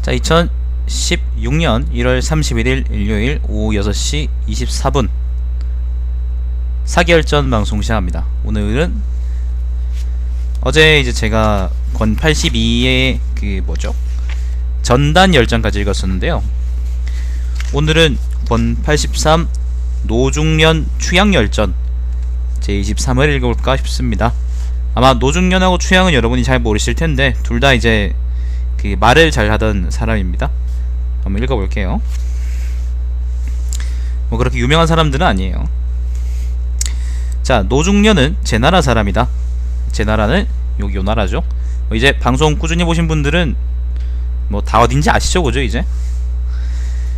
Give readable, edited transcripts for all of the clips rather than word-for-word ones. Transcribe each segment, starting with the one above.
자, 2016년 1월 31일 일요일 오후 6시 24분 사기열전 방송 시작합니다. 오늘은 어제 이제 제가 권 82의 전단 열전까지 읽었었는데요. 오늘은 권 83 노중련 취향열전 제23을 읽어볼까 싶습니다. 아마 노중련하고 취향은 여러분이 잘 모르실 텐데 둘 다 이제 말을 잘 하던 사람입니다. 한번 읽어볼게요. 뭐 그렇게 유명한 사람들은 아니에요. 자, 노중련은 제 나라 사람이다. 제 나라는 요 나라죠. 이제 방송 꾸준히 보신 분들은 뭐 다 어딘지 아시죠, 그죠? 이제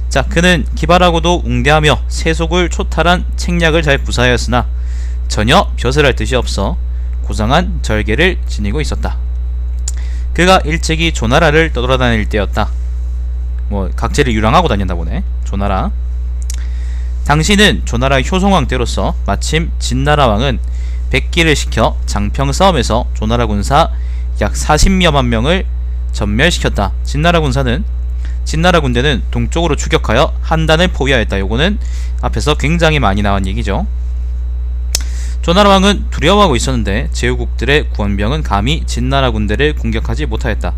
자, 그는 기발하고도 웅대하며 세속을 초탈한 책략을 잘 구사하였으나 전혀 벼슬할 뜻이 없어 고상한 절개를 지니고 있었다. 그가 일찍이 조나라를 떠돌아다닐 때였다. 뭐 각지를 유랑하고 다녔나 보네. 조나라. 당시는 조나라 효성왕 때로서 마침 진나라 왕은 백기를 시켜 장평 싸움에서 조나라 군사 약 40여만 명을 전멸시켰다. 진나라 군대는 동쪽으로 추격하여 한단을 포위하였다. 요거는 앞에서 굉장히 많이 나온 얘기죠. 조나라 왕은 두려워하고 있었는데 제후국들의 구원병은 감히 진나라 군대를 공격하지 못하였다.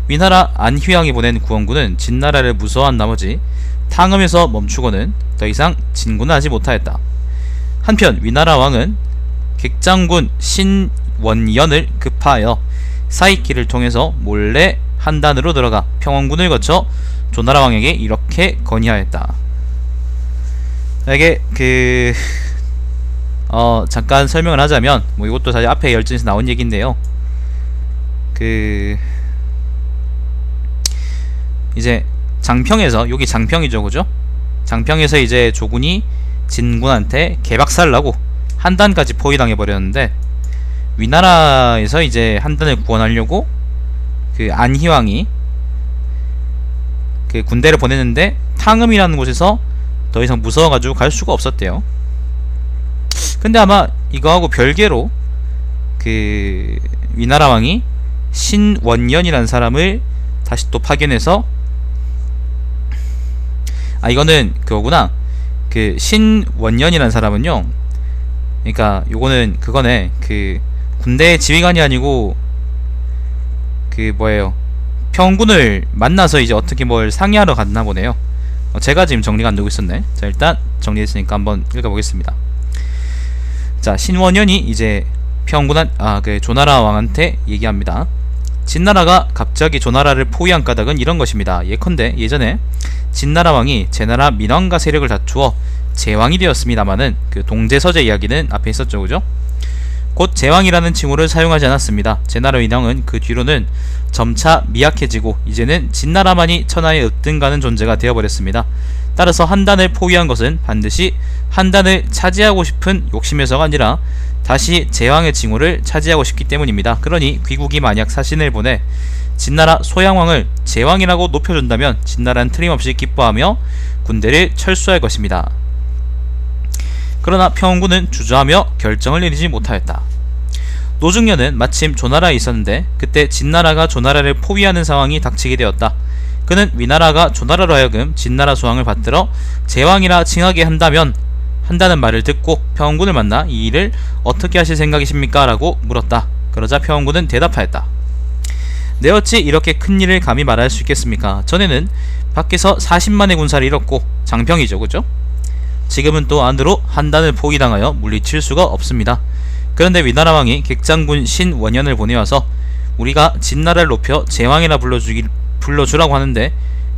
위나라 안휘왕이 보낸 구원군은 진나라를 무서워한 나머지 탕음에서 멈추고는 더 이상 진군하지 못하였다. 한편 위나라 왕은 객장군 신원연을 급파하여 사익길을 통해서 몰래 한단으로 들어가 평원군을 거쳐 조나라 왕에게 이렇게 건의하였다. 이게 잠깐 설명을 하자면, 뭐 이것도 사실 앞에 열전에서 나온 얘기인데요. 이제 장평에서, 여기 장평이죠, 그죠? 장평에서 이제 조군이 진군한테 개박살을 나고 한단까지 포위당해 버렸는데, 위나라에서 이제 한단을 구원하려고 안희왕이 군대를 보냈는데 탕음이라는 곳에서 더 이상 무서워가지고 갈 수가 없었대요. 근데 아마 이거하고 별개로 위나라 왕이 신원연이라는 사람을 다시 또 파견해서, 이거는 그거구나. 신원연이라는 사람은요, 그러니까 요거는 그거네. 군대 지휘관이 아니고 평군을 만나서 이제 어떻게 뭘 상의하러 갔나 보네요. 제가 지금 정리가 안 되고 있었네. 자, 일단 정리했으니까 한번 읽어보겠습니다. 자, 신원연이 이제 조나라 왕한테 얘기합니다. 진나라가 갑자기 조나라를 포위한 까닭은 이런 것입니다. 예컨대 예전에 진나라 왕이 제나라 민왕과 세력을 다투어 제왕이 되었습니다마는 동제서재 이야기는 앞에 있었죠, 그죠? 곧 제왕이라는 칭호를 사용하지 않았습니다. 제나라 민왕은 그 뒤로는 점차 미약해지고 이제는 진나라만이 천하에 으뜸가는 존재가 되어버렸습니다. 따라서 한단을 포위한 것은 반드시 한단을 차지하고 싶은 욕심에서가 아니라 다시 제왕의 칭호를 차지하고 싶기 때문입니다. 그러니 귀국이 만약 사신을 보내 진나라 소양왕을 제왕이라고 높여준다면 진나라는 틀림없이 기뻐하며 군대를 철수할 것입니다. 그러나 평원군은 주저하며 결정을 내리지 못하였다. 노중련은 마침 조나라에 있었는데 그때 진나라가 조나라를 포위하는 상황이 닥치게 되었다. 그는 위나라가 조나라로 하여금 진나라 소왕을 받들어 제왕이라 칭하게 한다는 말을 듣고 평원군을 만나 이 일을 어떻게 하실 생각이십니까? 라고 물었다. 그러자 평원군은 대답하였다. 내 어찌 이렇게 큰 일을 감히 말할 수 있겠습니까? 전에는 밖에서 40만의 군사를 잃었고 장평이죠, 그죠? 지금은 또 안으로 한단을 포위당하여 물리칠 수가 없습니다. 그런데 위나라 왕이 객장군 신원연을 보내와서 우리가 진나라를 높여 제왕이라 불러주라고 하는데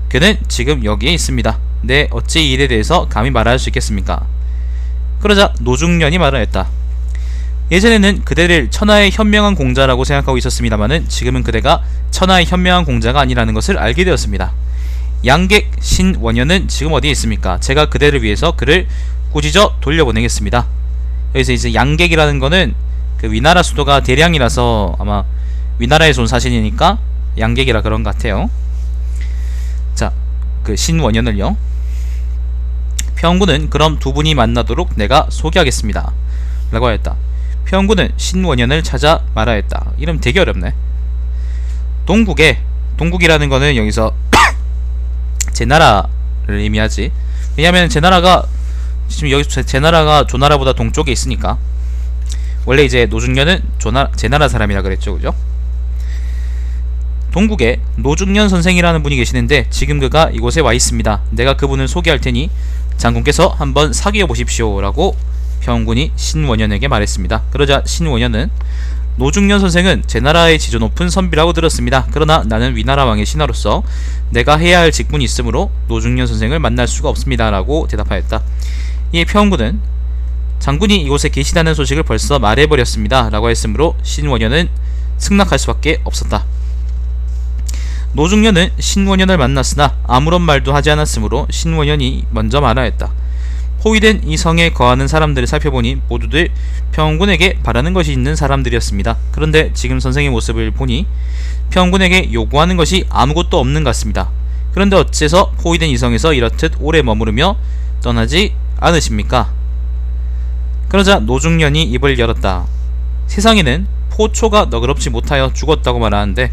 그는 지금 여기에 있습니다. 내 어찌 이 일에 대해서 감히 말할 수 있겠습니까? 그러자 노중련이 말하였다. 예전에는 그대를 천하의 현명한 공자라고 생각하고 있었습니다마는 지금은 그대가 천하의 현명한 공자가 아니라는 것을 알게 되었습니다. 양객 신원연은 지금 어디에 있습니까? 제가 그대를 위해서 그를 꾸짖어 돌려보내겠습니다. 여기서 이제 양객이라는 거는 위나라 수도가 대량이라서 아마 위나라에서 온 사신이니까 양객이라 그런 것 같아요. 자, 신원연을요. 평군은 그럼 두 분이 만나도록 내가 소개하겠습니다. 라고 하였다. 평군은 신원연을 찾아 말하였다. 이름 되게 어렵네. 동국이라는 거는 여기서 제나라를 의미하지. 왜냐면 제나라가 지금 여기 제나라가 조나라보다 동쪽에 있으니까. 원래 이제 노중련은 제나라 사람이라 그랬죠, 그죠? 동국에 노중련 선생이라는 분이 계시는데 지금 그가 이곳에 와 있습니다. 내가 그분을 소개할 테니 장군께서 한번 사귀어 보십시오 라고 평군이 신원현에게 말했습니다. 그러자 신원현은 노중련 선생은 제나라의 지조 높은 선비라고 들었습니다. 그러나 나는 위나라 왕의 신하로서 내가 해야 할 직분이 있으므로 노중련 선생을 만날 수가 없습니다 라고 대답하였다. 이에 평군은 장군이 이곳에 계시다는 소식을 벌써 말해버렸습니다 라고 했으므로 신원현은 승낙할 수밖에 없었다. 노중련은 신원현을 만났으나 아무런 말도 하지 않았으므로 신원현이 먼저 말하였다. 포위된 이 성에 거하는 사람들을 살펴보니 모두들 평군에게 바라는 것이 있는 사람들이었습니다. 그런데 지금 선생의 모습을 보니 평군에게 요구하는 것이 아무것도 없는 것 같습니다. 그런데 어째서 포위된 이 성에서 이렇듯 오래 머무르며 떠나지 않으십니까? 그러자 노중련이 입을 열었다. 세상에는 포초가 너그럽지 못하여 죽었다고 말하는데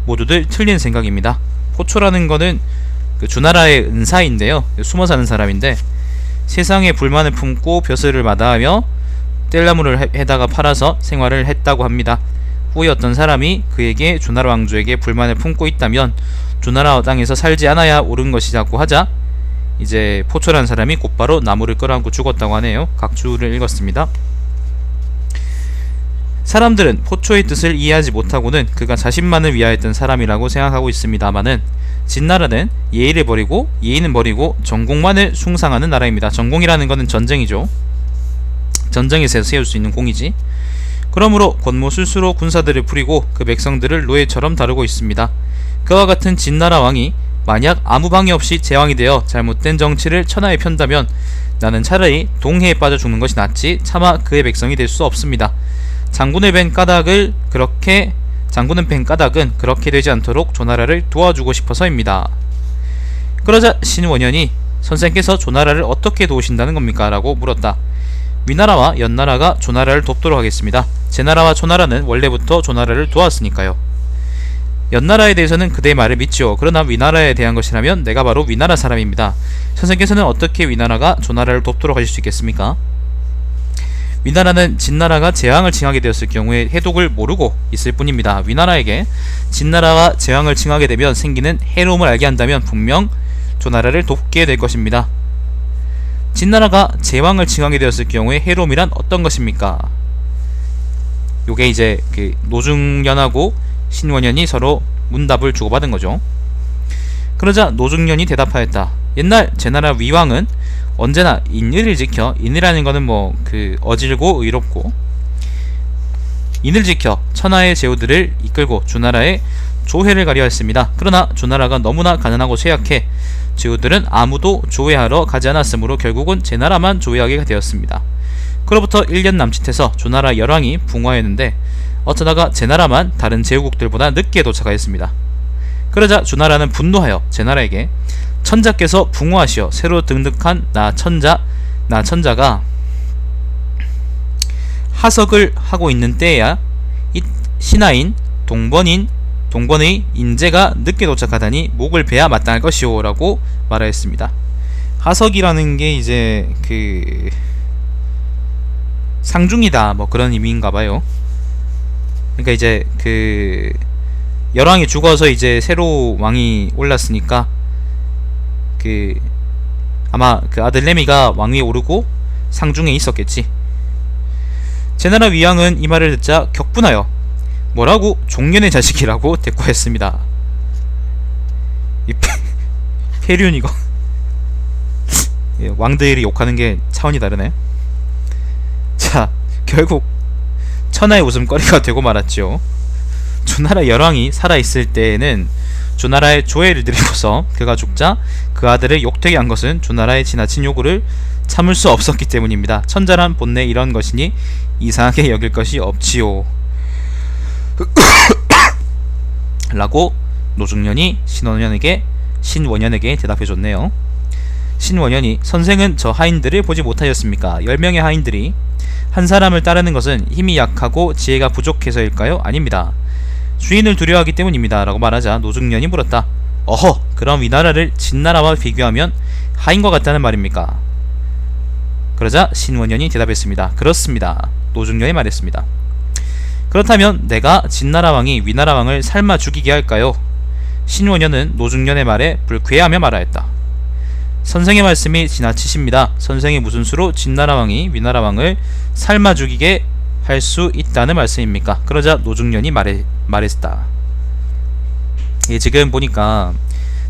모두들 틀린 생각입니다. 포초라는 거는 그 주나라의 은사인데요, 숨어 사는 사람인데 세상에 불만을 품고 벼슬을 마다하며 뗄나무를 해다가 팔아서 생활을 했다고 합니다. 후에 어떤 사람이 그에게 주나라 왕조에게 불만을 품고 있다면 주나라 땅에서 살지 않아야 옳은 것이라고 하자 이제 포초라는 사람이 곧바로 나무를 끌어안고 죽었다고 하네요. 각주를 읽었습니다. 사람들은 포초의 뜻을 이해하지 못하고는 그가 자신만을 위하였던 사람이라고 생각하고 있습니다마는 진나라는 예의를 버리고 예의는 버리고 전공만을 숭상하는 나라입니다. 전공이라는 것은 전쟁이죠. 전쟁에서 세울 수 있는 공이지. 그러므로 권모술수로 군사들을 부리고 그 백성들을 노예처럼 다루고 있습니다. 그와 같은 진나라 왕이 만약 아무 방해 없이 제왕이 되어 잘못된 정치를 천하에 편다면 나는 차라리 동해에 빠져 죽는 것이 낫지 차마 그의 백성이 될 수 없습니다. 장군은 뺀 까닭은 그렇게 되지 않도록 조나라를 도와주고 싶어서입니다. 그러자 신원현이 선생께서 조나라를 어떻게 도우신다는 겁니까? 라고 물었다. 위나라와 연나라가 조나라를 돕도록 하겠습니다. 제나라와 조나라는 원래부터 조나라를 도왔으니까요. 연나라에 대해서는 그대의 말을 믿지요. 그러나 위나라에 대한 것이라면 내가 바로 위나라 사람입니다. 선생께서는 어떻게 위나라가 조나라를 돕도록 하실 수 있겠습니까? 위나라는 진나라가 재왕을 칭하게 되었을 경우에 해독을 모르고 있을 뿐입니다. 위나라에게 진나라가 재왕을 칭하게 되면 생기는 해로움을 알게 한다면 분명 조나라를 돕게 될 것입니다. 진나라가 제왕을 칭하게 되었을 경우에 해로움이란 어떤 것입니까? 요게 이제 그 노중련하고 신원현이 서로 문답을 주고받은 거죠. 그러자 노중련이 대답하였다. 옛날 제나라 위왕은 언제나 인의를 지켜, 인의라는 거는 뭐 그 어질고 의롭고, 인을 지켜 천하의 제후들을 이끌고 주나라의 조회를 가려했습니다. 그러나 주나라가 너무나 가난하고 쇠약해 제후들은 아무도 조회하러 가지 않았으므로 결국은 제나라만 조회하게 되었습니다. 그로부터 1년 남짓해서 주나라 열왕이 붕화했는데 어쩌다가 제나라만 다른 제후국들보다 늦게 도착하였습니다. 그러자 주나라는 분노하여 제나라에게 천자께서 붕화하시어 새로 등극한 나 천자가 하석을 하고 있는 때에야 이 신하인 동번의 인재가 늦게 도착하다니 목을 베야 마땅할 것이오 라고 말하였습니다. 하석이라는 게 이제 그 상중이다 뭐 그런 의미인가봐요. 그러니까 이제 그 열왕이 죽어서 이제 새로 왕이 올랐으니까 그 아마 그 아들 레미가 왕위에 오르고 상중에 있었겠지. 제나라 위왕은 이 말을 듣자 격분하여 뭐라고 종년의 자식이라고 대꾸했습니다. 이 폐륜 이거 왕들이 욕하는 게 차원이 다르네. 자, 결국 천하의 웃음거리가 되고 말았죠. 주나라 열왕이 살아있을 때에는 주나라의 조회를 드리고서 그가 죽자 그 아들을 욕되게 한 것은 주나라의 지나친 요구를 참을 수 없었기 때문입니다. 천자란 본래 이런 것이니 이상하게 여길 것이 없지요 라고 노중련이 신원현에게 대답해줬네요. 신원현이 선생은 저 하인들을 보지 못하였습니까? 10명의 하인들이 한 사람을 따르는 것은 힘이 약하고 지혜가 부족해서일까요? 아닙니다. 주인을 두려워하기 때문입니다 라고 말하자 노중련이 물었다. 어허, 그럼 위나라를 진나라와 비교하면 하인과 같다는 말입니까? 그러자 신원현이 대답했습니다. 그렇습니다. 노중련이 말했습니다. 그렇다면 내가 진나라 왕이 위나라 왕을 삶아 죽이게 할까요? 신원현은 노중련의 말에 불쾌해하며 말하였다. 선생의 말씀이 지나치십니다. 선생이 무슨 수로 진나라 왕이 위나라 왕을 삶아 죽이게 할 수 있다는 말씀입니까? 그러자 노중련이 말했다. 예, 지금 보니까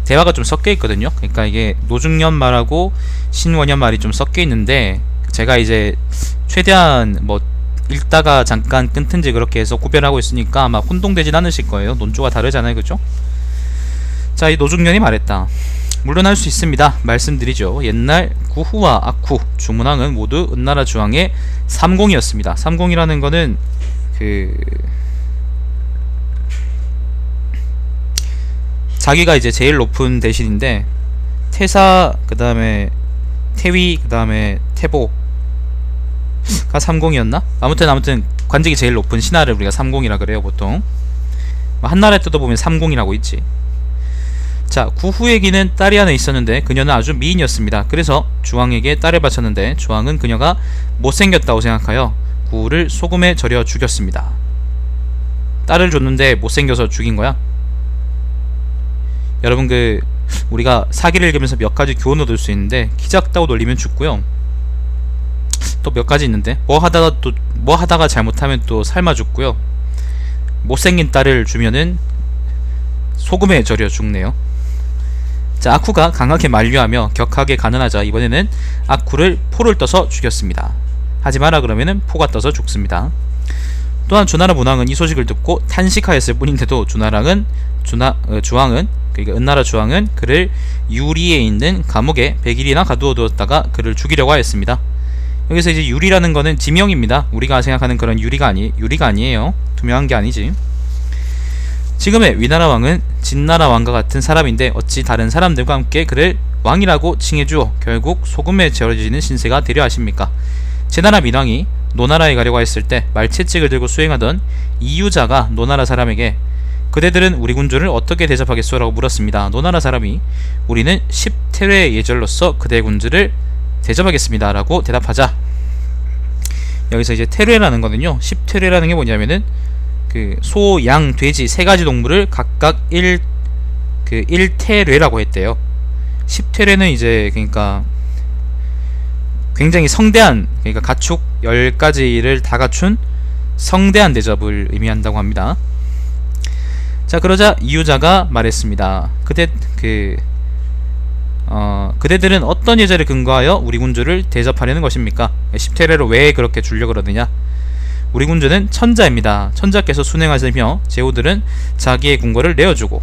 대화가 좀 섞여 있거든요. 그러니까 이게 노중련 말하고 신원현 말이 좀 섞여 있는데, 제가 이제 최대한 뭐 읽다가 잠깐 끊든지 그렇게 해서 구별하고 있으니까 아마 혼동되진 않으실 거예요. 논조가 다르잖아요, 그죠? 자, 이 노중련이 말했다. 물론 할 수 있습니다. 말씀드리죠. 옛날 구후와 악후, 주문왕은 모두 은나라 주왕의 삼공이었습니다. 삼공이라는 거는 자기가 이제 제일 높은 대신인데, 태사, 그 다음에 태위, 그 다음에 태보가 삼공이었나? 아무튼 관직이 제일 높은 신하를 우리가 삼공이라 그래요, 보통. 한나라에 뜯어보면 삼공이라고 있지. 자, 구후에게는 딸이 하나 있었는데 그녀는 아주 미인이었습니다. 그래서 주왕에게 딸을 바쳤는데 주왕은 그녀가 못생겼다고 생각하여 구후를 소금에 절여 죽였습니다. 딸을 줬는데 못생겨서 죽인 거야? 여러분, 우리가 사기를 읽으면서 몇 가지 교훈을 얻을 수 있는데, 키 작다고 놀리면 죽고요. 또 몇 가지 있는데, 뭐 하다가 잘못하면 또 삶아 죽고요. 못생긴 딸을 주면은 소금에 절여 죽네요. 자, 악후가 강하게 만류하며 격하게 간언하자 이번에는 악후를 포를 떠서 죽였습니다. 하지 마라 그러면은 포가 떠서 죽습니다. 또한 주나라 문왕은 이 소식을 듣고 탄식하였을 뿐인데도 주왕은, 그러니까 은나라 주왕은 그를 유리에 있는 감옥에 100일이나 가두어두었다가 그를 죽이려고 하였습니다. 여기서 이제 유리라는 거는 지명입니다. 우리가 생각하는 그런 유리가 아니에요. 투명한 게 아니지. 지금의 위나라 왕은 진나라 왕과 같은 사람인데 어찌 다른 사람들과 함께 그를 왕이라고 칭해주어 결국 소금에 절여지는 신세가 되려 하십니까? 제나라 민왕이 노나라에 가려고 했을 때 말채찍을 들고 수행하던 이유자가 노나라 사람에게 그대들은 우리 군주를 어떻게 대접하겠소? 라고 물었습니다. 노나라 사람이 우리는 10태례의 예절로서 그대 군주를 대접하겠습니다 라고 대답하자, 여기서 이제 태례라는 거는요, 10태례라는 게 뭐냐면은 소, 양, 돼지 세 가지 동물을 각각 1태례라고 했대요. 10태례는 이제 그러니까 굉장히 성대한, 그러니까 가축 10가지를 다 갖춘 성대한 대접을 의미한다고 합니다. 자, 그러자 이유자가 말했습니다. 그대들은 어떤 예절에 근거하여 우리 군주를 대접하려는 것입니까? 10태례로 왜 그렇게 주려고 그러느냐? 우리 군주는 천자입니다. 천자께서 순행하시며 제후들은 자기의 궁궐을 내어주고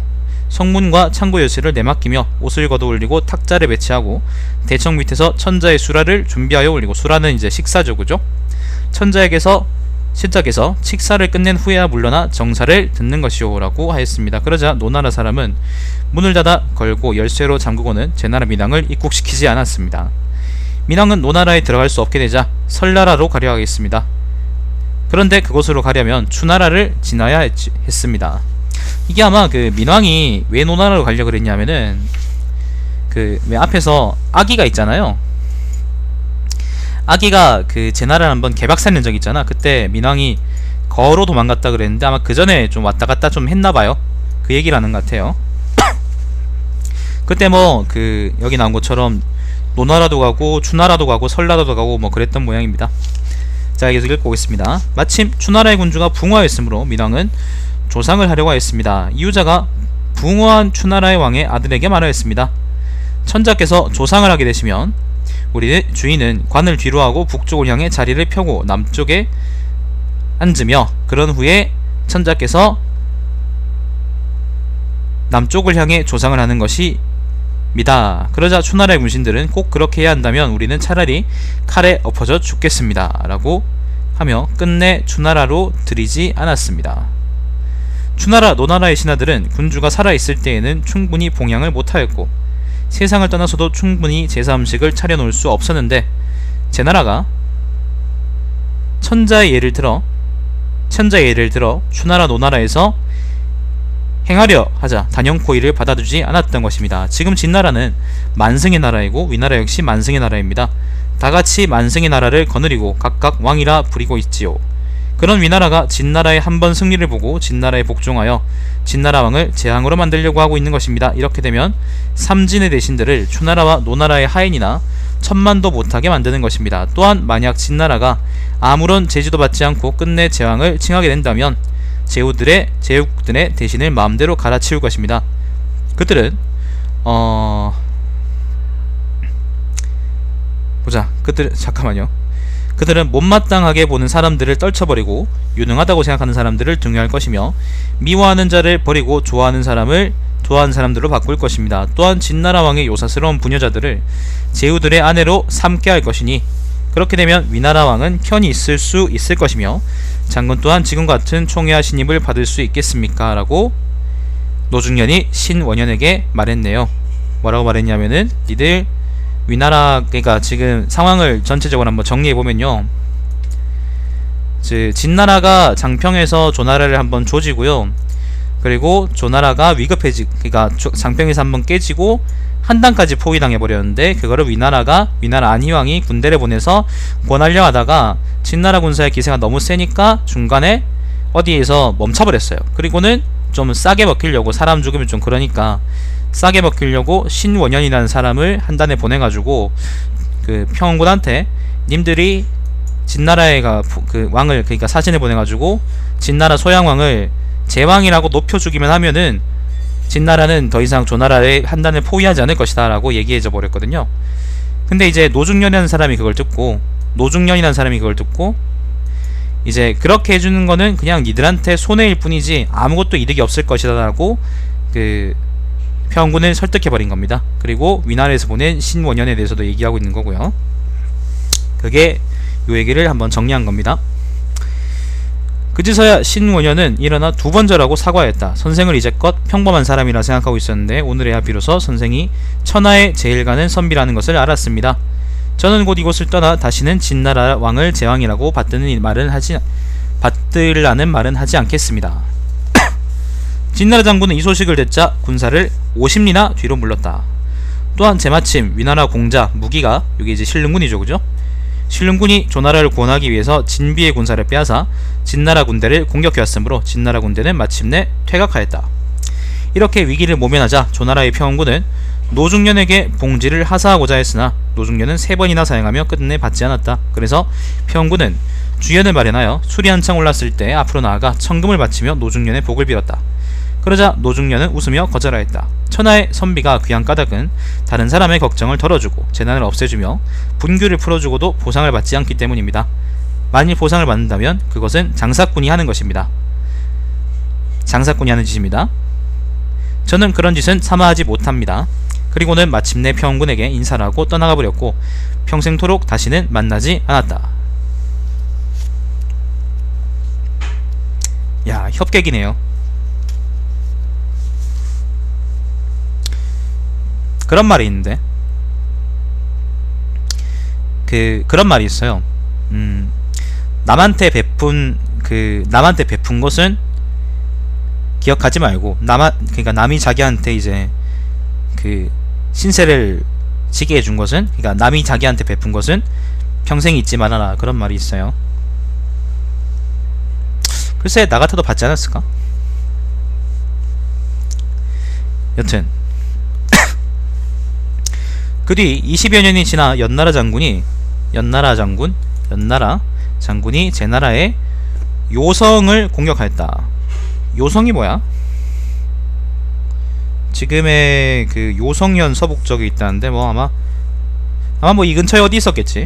성문과 창고 여실을 내맡기며 옷을 걷어 올리고 탁자를 배치하고 대청 밑에서 천자의 수라를 준비하여 올리고, 수라는 이제 식사죠, 그죠? 천자께서 식사를 끝낸 후에야 물러나 정사를 듣는 것이오 라고 하였습니다. 그러자 노나라 사람은 문을 닫아 걸고 열쇠로 잠그고는 제나라 민왕을 입국시키지 않았습니다. 민왕은 노나라에 들어갈 수 없게 되자 설나라로 가려 하겠습니다. 그런데 그곳으로 가려면 추나라를 지나야 했습니다. 이게 아마 민왕이 왜 노나라로 가려고 그랬냐면은 왜 앞에서 아기가 있잖아요. 아기가 제나라를 한번 개박살 낸 적 있잖아. 그때 민왕이 거로 도망갔다 그랬는데 아마 그 전에 좀 왔다 갔다 좀 했나봐요. 그 얘기를 하는 것 같아요. 그때 뭐 여기 나온 것처럼 노나라도 가고 추나라도 가고 설나라도 가고 뭐 그랬던 모양입니다. 자, 계속 읽고 오겠습니다. 마침 추나라의 군주가 붕어였으므로 민왕은 조상을 하려고 하였습니다. 이유자가 붕어한 추나라의 왕의 아들에게 말하였습니다. 천자께서 조상을 하게 되시면 우리 주인은 관을 뒤로 하고 북쪽을 향해 자리를 펴고 남쪽에 앉으며, 그런 후에 천자께서 남쪽을 향해 조상을 하는 것입니다. 그러자 추나라의 군신들은 꼭 그렇게 해야 한다면 우리는 차라리 칼에 엎어져 죽겠습니다 라고 하며 끝내 추나라로 들이지 않았습니다. 추나라, 노나라의 신하들은 군주가 살아있을 때에는 충분히 봉양을 못하였고 세상을 떠나서도 충분히 제사 음식을 차려놓을 수 없었는데, 제나라가 천자의 예를 들어 추나라, 노나라에서 행하려 하자 단연코이를 받아주지 않았던 것입니다. 지금 진나라는 만승의 나라이고 위나라 역시 만승의 나라입니다. 다같이 만승의 나라를 거느리고 각각 왕이라 부리고 있지요. 그런 위나라가 진나라의 한 번 승리를 보고 진나라에 복종하여 진나라 왕을 재앙으로 만들려고 하고 있는 것입니다. 이렇게 되면 삼진의 대신들을 초나라와 노나라의 하인이나 천만도 못하게 만드는 것입니다. 또한 만약 진나라가 아무런 제지도 받지 않고 끝내 제왕을 칭하게 된다면 제후국들의 대신을 마음대로 갈아치울 것입니다. 그들은 그들은 못마땅하게 보는 사람들을 떨쳐버리고 유능하다고 생각하는 사람들을 등용할 것이며 미워하는 자를 버리고 좋아하는 사람들로 바꿀 것입니다. 또한 진나라 왕의 요사스러운 부녀자들을 제후들의 아내로 삼게 할 것이니 그렇게 되면 위나라 왕은 편히 있을 수 있을 것이며 장군 또한 지금 같은 총애와 신임을 받을 수 있겠습니까? 라고 노중련이 신원현에게 말했네요. 뭐라고 말했냐면은 니들 위나라, 그러니까 지금 상황을 전체적으로 한번 정리해보면요, 진나라가 장평에서 조나라를 한번 조지고요, 그리고 조나라가 그러니까 장평에서 한번 깨지고 한단까지 포위당해버렸는데 그거를 위나라 안희왕이 군대를 보내서 권하려 하다가 진나라 군사의 기세가 너무 세니까 중간에 어디에서 멈춰버렸어요. 그리고는 좀 싸게 먹히려고, 사람 죽으면 좀 그러니까 싸게 먹히려고 신원현이라는 사람을 한단에 보내가지고 그 평원군한테 님들이 진나라의 그 왕을, 그러니까 사신을 보내가지고 진나라 소양왕을 제왕이라고 높여주기만 하면은 진나라는 더 이상 조나라의 한단을 포위하지 않을 것이다 라고 얘기해줘 버렸거든요. 근데 이제 노중련이라는 사람이 그걸 듣고 이제 그렇게 해주는 거는 그냥 니들한테 손해일 뿐이지 아무것도 이득이 없을 것이다 라고 그 평군을 설득해버린 겁니다. 그리고 위나라에서 보낸 신원현에 대해서도 얘기하고 있는 거고요. 그게 요 얘기를 한번 정리한 겁니다. 그제서야 신원현은 일어나 두 번 절하고 사과했다. 선생을 이제껏 평범한 사람이라 생각하고 있었는데 오늘에야 비로소 선생이 천하의 제일가는 선비라는 것을 알았습니다. 저는 곧 이곳을 떠나 다시는 진나라 왕을 제왕이라고 받들라는 말은 하지 않겠습니다. 진나라 장군은 이 소식을 듣자 군사를 50리나 뒤로 물렀다. 또한 제마침 위나라 공자 무기가, 여기 이제 신릉군이죠, 그죠? 신릉군이 조나라를 구원하기 위해서 진비의 군사를 빼앗아 진나라 군대를 공격해왔으므로 진나라 군대는 마침내 퇴각하였다. 이렇게 위기를 모면하자 조나라의 평원군은 노중련에게 봉지를 하사하고자 했으나 노중련은 3번이나 사용하며 끝내 받지 않았다. 그래서 평원군은 주연을 마련하여 술이 한창 올랐을 때 앞으로 나아가 천금을 바치며 노중련의 복을 빌었다. 그러자 노중련은 웃으며 거절하였다. 천하의 선비가 귀한 까닭은 다른 사람의 걱정을 덜어주고 재난을 없애주며 분규를 풀어주고도 보상을 받지 않기 때문입니다. 만일 보상을 받는다면 그것은 장사꾼이 하는 것입니다. 장사꾼이 하는 짓입니다. 저는 그런 짓은 사마하지 못합니다. 그리고는 마침내 평군에게 인사를 하고 떠나가 버렸고 평생토록 다시는 만나지 않았다. 야, 협객이네요. 그런 말이 있는데, 그런 말이 있어요. 남한테 베푼 것은 기억하지 말고, 그러니까 남이 자기한테 이제 그 신세를 지게 해준 것은, 그러니까 남이 자기한테 베푼 것은 평생 잊지 말아라, 그런 말이 있어요. 글쎄, 나 같아도 받지 않았을까? 여튼 그 뒤 20여 년이 지나 연나라 장군이 제나라의 요성을 공격하였다. 요성이 뭐야? 지금의 그 요성현 서북쪽에 있다는데 뭐 아마 뭐 이 근처에 어디 있었겠지.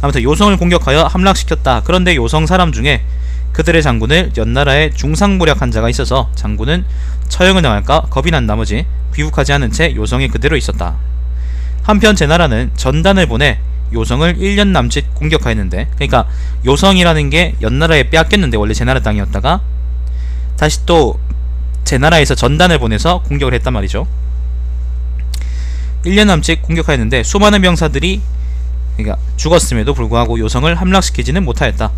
아무튼 요성을 공격하여 함락시켰다. 그런데 요성 사람 중에 그들의 장군을 연나라에 중상모략한 자가 있어서 장군은 처형을 당할까 겁이 난 나머지 귀국하지 않은 채 요성에 그대로 있었다. 한편 제나라는 전단을 보내 요성을 1년 남짓 공격하였는데, 그러니까 요성이라는 게 연나라에 빼앗겼는데 원래 제나라 땅이었다가 다시 또 제나라에서 전단을 보내서 공격을 했단 말이죠. 1년 남짓 공격하였는데 수많은 병사들이 그러니까 죽었음에도 불구하고 요성을 함락시키지는 못하였다.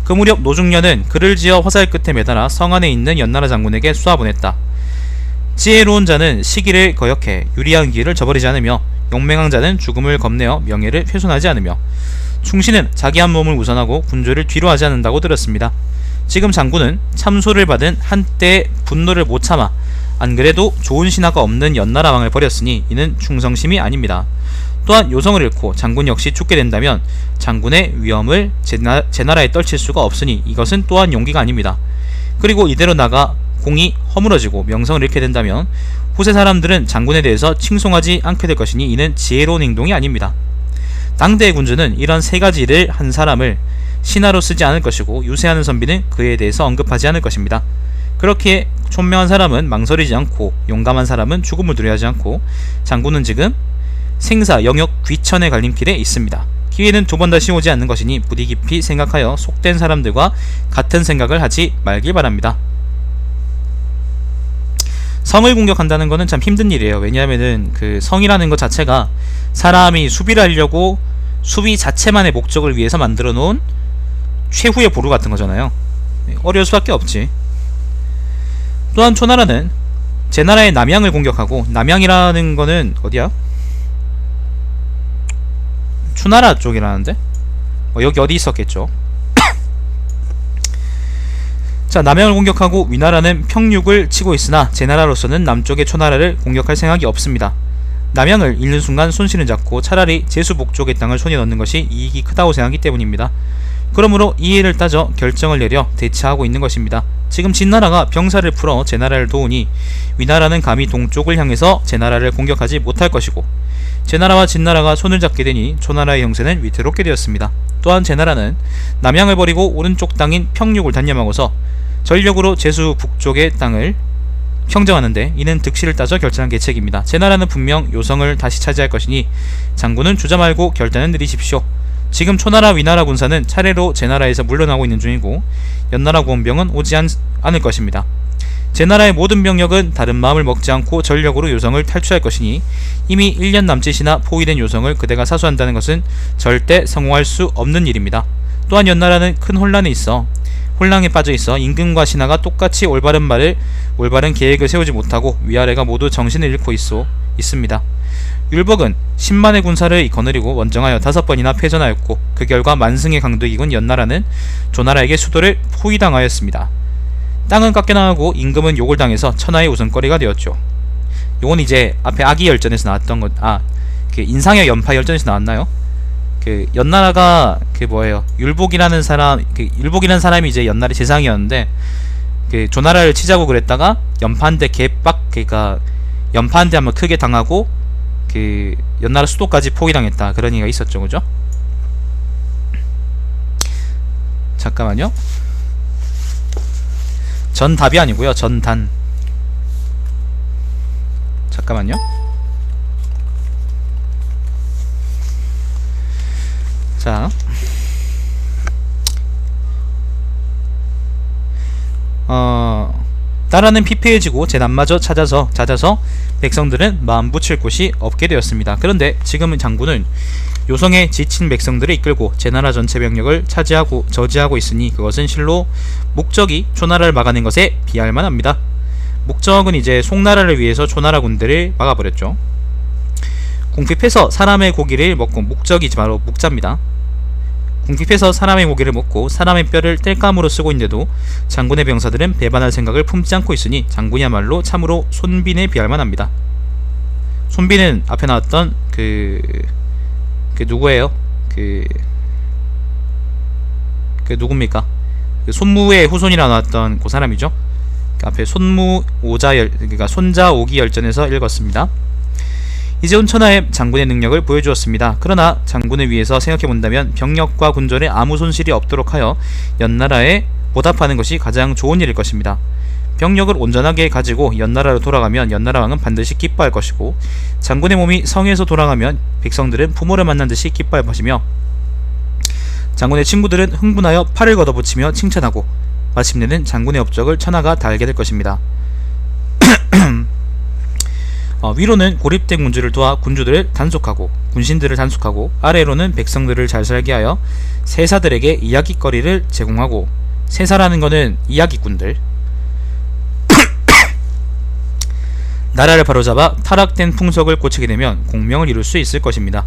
그 무렵 노중련은 글을 지어 화살 끝에 매달아 성 안에 있는 연나라 장군에게 쏘아보냈다. 지혜로운 자는 시기를 거역해 유리한 기회를 저버리지 않으며, 용맹한 자는 죽음을 겁내어 명예를 훼손하지 않으며, 충신은 자기 한 몸을 우선하고 군조를 뒤로 하지 않는다고 들었습니다. 지금 장군은 참소를 받은 한때의 분노를 못 참아 안 그래도 좋은 신하가 없는 연나라 왕을 버렸으니 이는 충성심이 아닙니다. 또한 요성을 잃고 장군 역시 죽게 된다면 장군의 위엄을 제 나라에 떨칠 수가 없으니 이것은 또한 용기가 아닙니다. 그리고 이대로 나가 공이 허물어지고 명성을 잃게 된다면 후세 사람들은 장군에 대해서 칭송하지 않게 될 것이니 이는 지혜로운 행동이 아닙니다. 당대의 군주는 이런 세 가지를 한 사람을 신하로 쓰지 않을 것이고, 유세하는 선비는 그에 대해서 언급하지 않을 것입니다. 그렇게 총명한 사람은 망설이지 않고, 용감한 사람은 죽음을 두려워하지 않고, 장군은 지금 생사 영역 귀천의 갈림길에 있습니다. 기회는 두 번 다시 오지 않는 것이니 부디 깊이 생각하여 속된 사람들과 같은 생각을 하지 말길 바랍니다. 성을 공격한다는 것은 참 힘든 일이에요. 왜냐하면은 그 성이라는 것 자체가 사람이 수비를 하려고 수비 자체만의 목적을 위해서 만들어 놓은 최후의 보루 같은 거잖아요. 어려울 수밖에 없지. 또한 초나라는 제 나라의 남양을 공격하고, 남양이라는 거는 어디야? 추나라 쪽이라는데? 여기 어디 있었겠죠. 자, 남양을 공격하고 위나라는 평육을 치고 있으나 제 나라로서는 남쪽의 초나라를 공격할 생각이 없습니다. 남양을 잃는 순간 손실은 작고 차라리 제수복 쪽의 땅을 손에 넣는 것이 이익이 크다고 생각하기 때문입니다. 그러므로 이해를 따져 결정을 내려 대처하고 있는 것입니다. 지금 진나라가 병사를 풀어 제 나라를 도우니 위나라는 감히 동쪽을 향해서 제 나라를 공격하지 못할 것이고, 제 나라와 진나라가 손을 잡게 되니 초나라의 형세는 위태롭게 되었습니다. 또한 제 나라는 남양을 버리고 오른쪽 땅인 평육을 단념하고서 전력으로 제수 북쪽의 땅을 평정하는데 이는 득실을 따져 결정한 계책입니다. 제 나라는 분명 요성을 다시 차지할 것이니 장군은 주저 말고 결단을 내리십시오. 지금 초나라 위나라 군사는 차례로 제 나라에서 물러나고 있는 중이고, 연나라 구원병은 오지 않을 것입니다. 제 나라의 모든 병력은 다른 마음을 먹지 않고 전력으로 요성을 탈취할 것이니 이미 1년 남짓이나 포위된 요성을 그대가 사수한다는 것은 절대 성공할 수 없는 일입니다. 또한 연나라는 큰 혼란에 빠져있어 임금과 신하가 똑같이 올바른 계획을 세우지 못하고 위아래가 모두 정신을 잃고 있습니다. 율복은 10만의 군사를 거느리고 원정하여 5번이나 패전하였고, 그 결과 만승의 강도 이군 연나라는 조나라에게 수도를 포위당하였습니다. 땅은 깎여나가고 임금은 욕을 당해서 천하의 웃음거리가 되었죠. 요건 이제 앞에 아기열전에서 나왔던 것, 그 인상의 연파 열전에서 나왔나요? 그 연나라가 그 뭐예요? 율복이라는 사람이 이제 연나라의 재상이었는데, 그 조나라를 치자고 그랬다가 연파한테 그니까 연파한테 한번 크게 당하고 그 연나라 수도까지 포위당했다, 그런 얘기가 있었죠, 그죠? 잠깐만요. 전답이 아니고요, 전단. 잠깐만요. 자, 나라는 피폐해지고 제 남마저 잦아서 백성들은 마음 붙일 곳이 없게 되었습니다. 그런데 지금은 장군은 요성에 지친 백성들을 이끌고 제 나라 전체 병력을 저지하고 있으니 그것은 실로 목적이 초나라를 막아낸 것에 비할 만합니다. 목적은 이제 송나라를 위해서 초나라 군대를 막아버렸죠. 궁핍해서 사람의 고기를 먹고, 목적이 바로 묵자입니다. 궁핍해서 사람의 고기를 먹고 사람의 뼈를 땔감으로 쓰고 있는데도 장군의 병사들은 배반할 생각을 품지 않고 있으니 장군이야말로 참으로 손빈에 비할 만합니다. 손빈은 앞에 나왔던 그 누구예요? 그 누굽니까? 그 손무의 후손이라 나왔던 그 사람이죠. 그 앞에 그러니까 손자오기 열전에서 읽었습니다. 이재훈 천하의 장군의 능력을 보여주었습니다. 그러나 장군을 위해서 생각해본다면 병력과 군전에 아무 손실이 없도록 하여 연나라에 보답하는 것이 가장 좋은 일일 것입니다. 병력을 온전하게 가지고 연나라로 돌아가면 연나라 왕은 반드시 기뻐할 것이고, 장군의 몸이 성에서 돌아가면 백성들은 부모를 만난 듯이 기뻐할 것이며, 장군의 친구들은 흥분하여 팔을 걷어붙이며 칭찬하고, 마침내는 장군의 업적을 천하가 다 알게 될 것입니다. 위로는 고립된 군주를 도와 군주들을 단속하고 군신들을 단속하고, 아래로는 백성들을 잘 살게 하여 세사들에게 이야깃거리를 제공하고, 세사라는 거는 이야기꾼들, 나라를 바로잡아 타락된 풍속을 고치게 되면 공명을 이룰 수 있을 것입니다.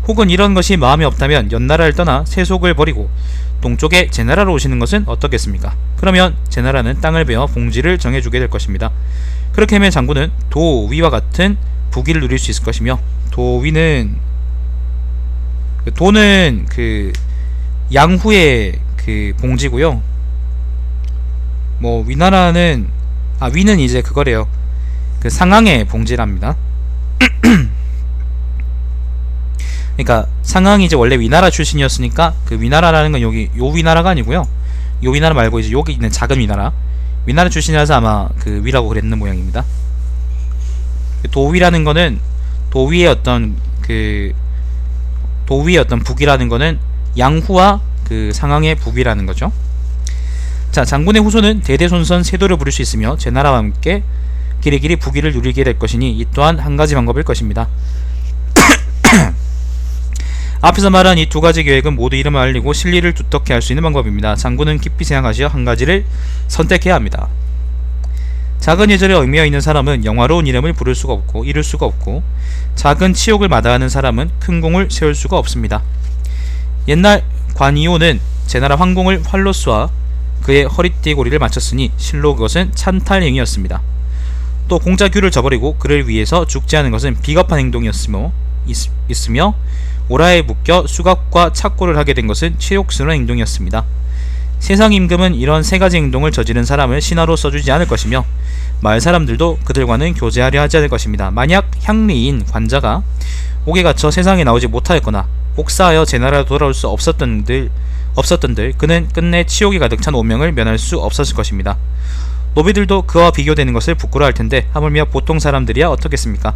혹은 이런 것이 마음에 없다면 연나라를 떠나 세속을 버리고 동쪽에 제나라로 오시는 것은 어떻겠습니까? 그러면 제나라는 땅을 베어 봉지를 정해주게 될 것입니다. 그렇게 하면 장군은 도위와 같은 부귀를 누릴 수 있을 것이며, 도위는 도는 그 양후의 그 봉지고요. 뭐 위나라는 위는 이제 그거래요. 그 상항의 봉지랍니다. 그러니까 상항이 이제 원래 위나라 출신이었으니까 그 위나라라는 건 여기 요 위나라가 아니고요. 요 위나라 말고 이제 여기 있는 작은 위나라 출신이라서 아마 그 위라고 그랬는 모양입니다. 도위라는 거는 도위의 어떤 부귀라는 거는 양후와 그 상항의 부귀라는 거죠. 자, 장군의 후손은 대대손손 세도를 부릴 수 있으며 제나라와 함께 길이길이 부귀를 누리게 될 것이니 이 또한 한 가지 방법일 것입니다. 앞에서 말한 이 두 가지 계획은 모두 이름을 알리고 실리를 두텁게 할 수 있는 방법입니다. 장군은 깊이 생각하시어 한 가지를 선택해야 합니다. 작은 예절에 얽매여 있는 사람은 영화로운 이름을 부를 수가 없고 이룰 수가 없고, 작은 치욕을 마다하는 사람은 큰 공을 세울 수가 없습니다. 옛날 관이오는 제나라 황공을 활로 쏘아 그의 허리띠 고리를 맞췄으니 실로 그것은 찬탈행위였습니다. 또 공자규를 저버리고 그를 위해서 죽지 않은 것은 비겁한 행동이었으며 오라에 묶여 수갑과 착고를 하게 된 것은 치욕스러운 행동이었습니다. 세상 임금은 이런 세 가지 행동을 저지른 사람을 신하로 써주지 않을 것이며 마을 사람들도 그들과는 교제하려 하지 않을 것입니다. 만약 향리인 관자가 옥에 갇혀 세상에 나오지 못하였거나 복사하여 제나라로 돌아올 수 없었던들 그는 끝내 치욕이 가득 찬 오명을 면할 수 없었을 것입니다. 노비들도 그와 비교되는 것을 부끄러워할 텐데 하물며 보통 사람들이야 어떻겠습니까?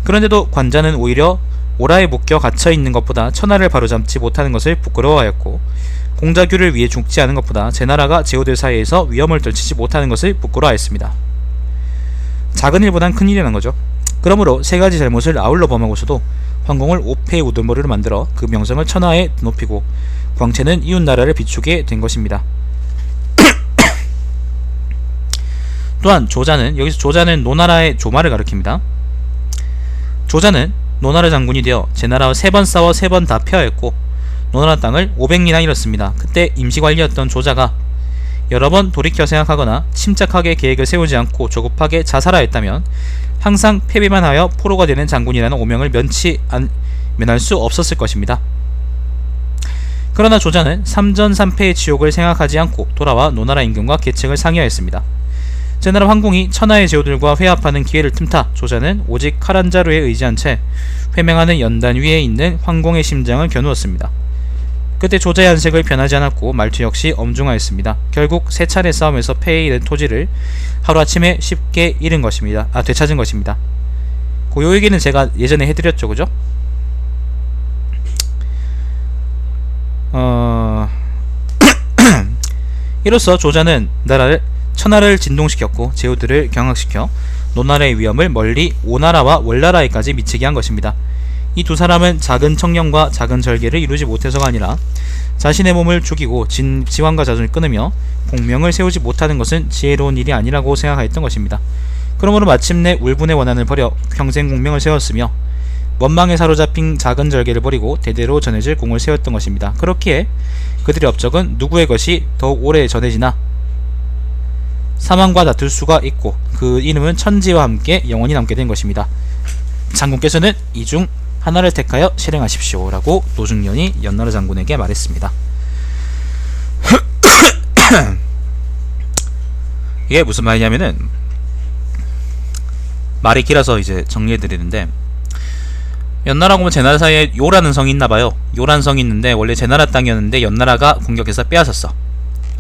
그런데도 관자는 오히려 오라에 묶여 갇혀있는 것보다 천하를 바로잡지 못하는 것을 부끄러워하였고, 공자규를 위해 죽지 않은 것보다 제나라가 제후들 사이에서 위험을 떨치지 못하는 것을 부끄러워하였습니다. 작은 일보단 큰 일이라는 거죠. 그러므로 세 가지 잘못을 아울러 범하고서도 황공을 오패의 우두머리로 만들어 그 명성을 천하에 높이고 광채는 이웃나라를 비추게 된 것입니다. 또한 조자는, 여기서 조자는 노나라의 조마를 가리킵니다. 조자는 노나라 장군이 되어 제나라와 3번 싸워 3번 다 패하였고 노나라 땅을 500리나 잃었습니다. 그때 임시관리였던 조자가 여러 번 돌이켜 생각하거나 침착하게 계획을 세우지 않고 조급하게 자살하였다면 항상 패배만 하여 포로가 되는 장군이라는 오명을 면할 수 없었을 것입니다. 그러나 조자는 3전 3패의 지옥을 생각하지 않고 돌아와 노나라 임금과 계책을 상의하였습니다. 제나라 황공이 천하의 제후들과 회합하는 기회를 틈타 조자는 오직 칼 한 자루에 의지한 채 회맹하는 연단 위에 있는 황공의 심장을 겨누었습니다. 그때 조자의 안색을 변하지 않았고 말투 역시 엄중하였습니다. 결국 3차례 싸움에서 패해 잃은 토지를 하루아침에 쉽게 잃은 것입니다. 되찾은 것입니다. 요 얘기는 제가 예전에 해드렸죠, 그죠? 이로써 조자는 천하를 진동시켰고 제후들을 경악시켜 노나라의 위험을 멀리 오나라와 월나라에까지 미치게 한 것입니다. 이 두 사람은 작은 청령과 작은 절개를 이루지 못해서가 아니라 자신의 몸을 죽이고 지왕과 자손을 끊으며 공명을 세우지 못하는 것은 지혜로운 일이 아니라고 생각하였던 것입니다. 그러므로 마침내 울분의 원한을 버려 평생 공명을 세웠으며 원망에 사로잡힌 작은 절개를 버리고 대대로 전해질 공을 세웠던 것입니다. 그렇기에 그들의 업적은 누구의 것이 더욱 오래 전해지나 사망과 다툴 수가 있고 그 이름은 천지와 함께 영원히 남게 된 것입니다. 장군께서는 이 중 하나를 택하여 실행하십시오 라고 노중련이 연나라 장군에게 말했습니다. 이게 무슨 말이냐면은, 말이 길어서 이제 정리해드리는데, 연나라하고 보면 제나라 사이에 요라는 성이 있나봐요. 요라는 성이 있는데 원래 제나라 땅이었는데 연나라가 공격해서 빼앗았어.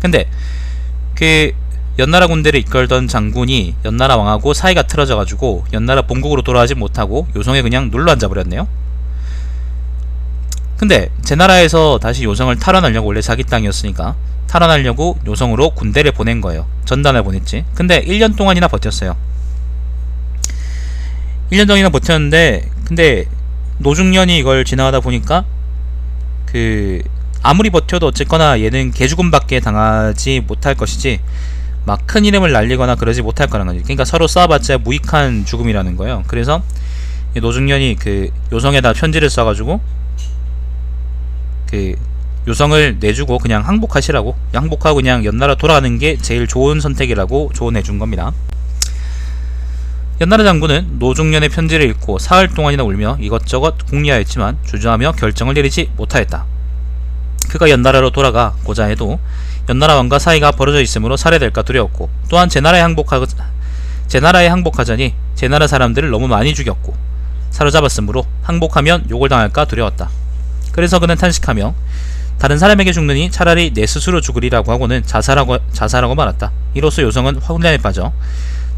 근데 그 연나라 군대를 이끌던 장군이 연나라 왕하고 사이가 틀어져가지고 연나라 본국으로 돌아가지 못하고 요성에 그냥 눌러앉아버렸네요. 근데 제나라에서 다시 요성을 탈환하려고, 원래 자기 땅이었으니까 탈환하려고 요성으로 군대를 보낸 거예요. 전단을 보냈지. 근데 1년 동안이나 버텼어요. 1년 정이나 버텼는데, 근데 노중년이 이걸 지나가다 보니까 그 아무리 버텨도 어쨌거나 얘는 개죽음밖에 당하지 못할 것이지 막 큰 이름을 날리거나 그러지 못할 거라는 거지. 그러니까 서로 싸워봤자 무익한 죽음이라는 거예요. 그래서 노중년이 그 요성에다 편지를 써가지고 그 요성을 내주고 그냥 항복하시라고, 항복하고 그냥 연나라 돌아가는 게 제일 좋은 선택이라고 조언해준 겁니다. 연나라 장군은 노중년의 편지를 읽고 사흘 동안이나 울며 이것저것 궁리하였지만 주저하며 결정을 내리지 못하였다. 그가 연나라로 돌아가고자 해도 연나라 왕과 사이가 벌어져 있으므로 살해될까 두려웠고, 또한 제나라에 항복하자니 제나라 사람들을 너무 많이 죽였고 사로잡았으므로 항복하면 욕을 당할까 두려웠다. 그래서 그는 탄식하며 다른 사람에게 죽느니 차라리 내 스스로 죽으리라고 하고는 자살하고 말았다. 이로써 요성은 혼란에 빠져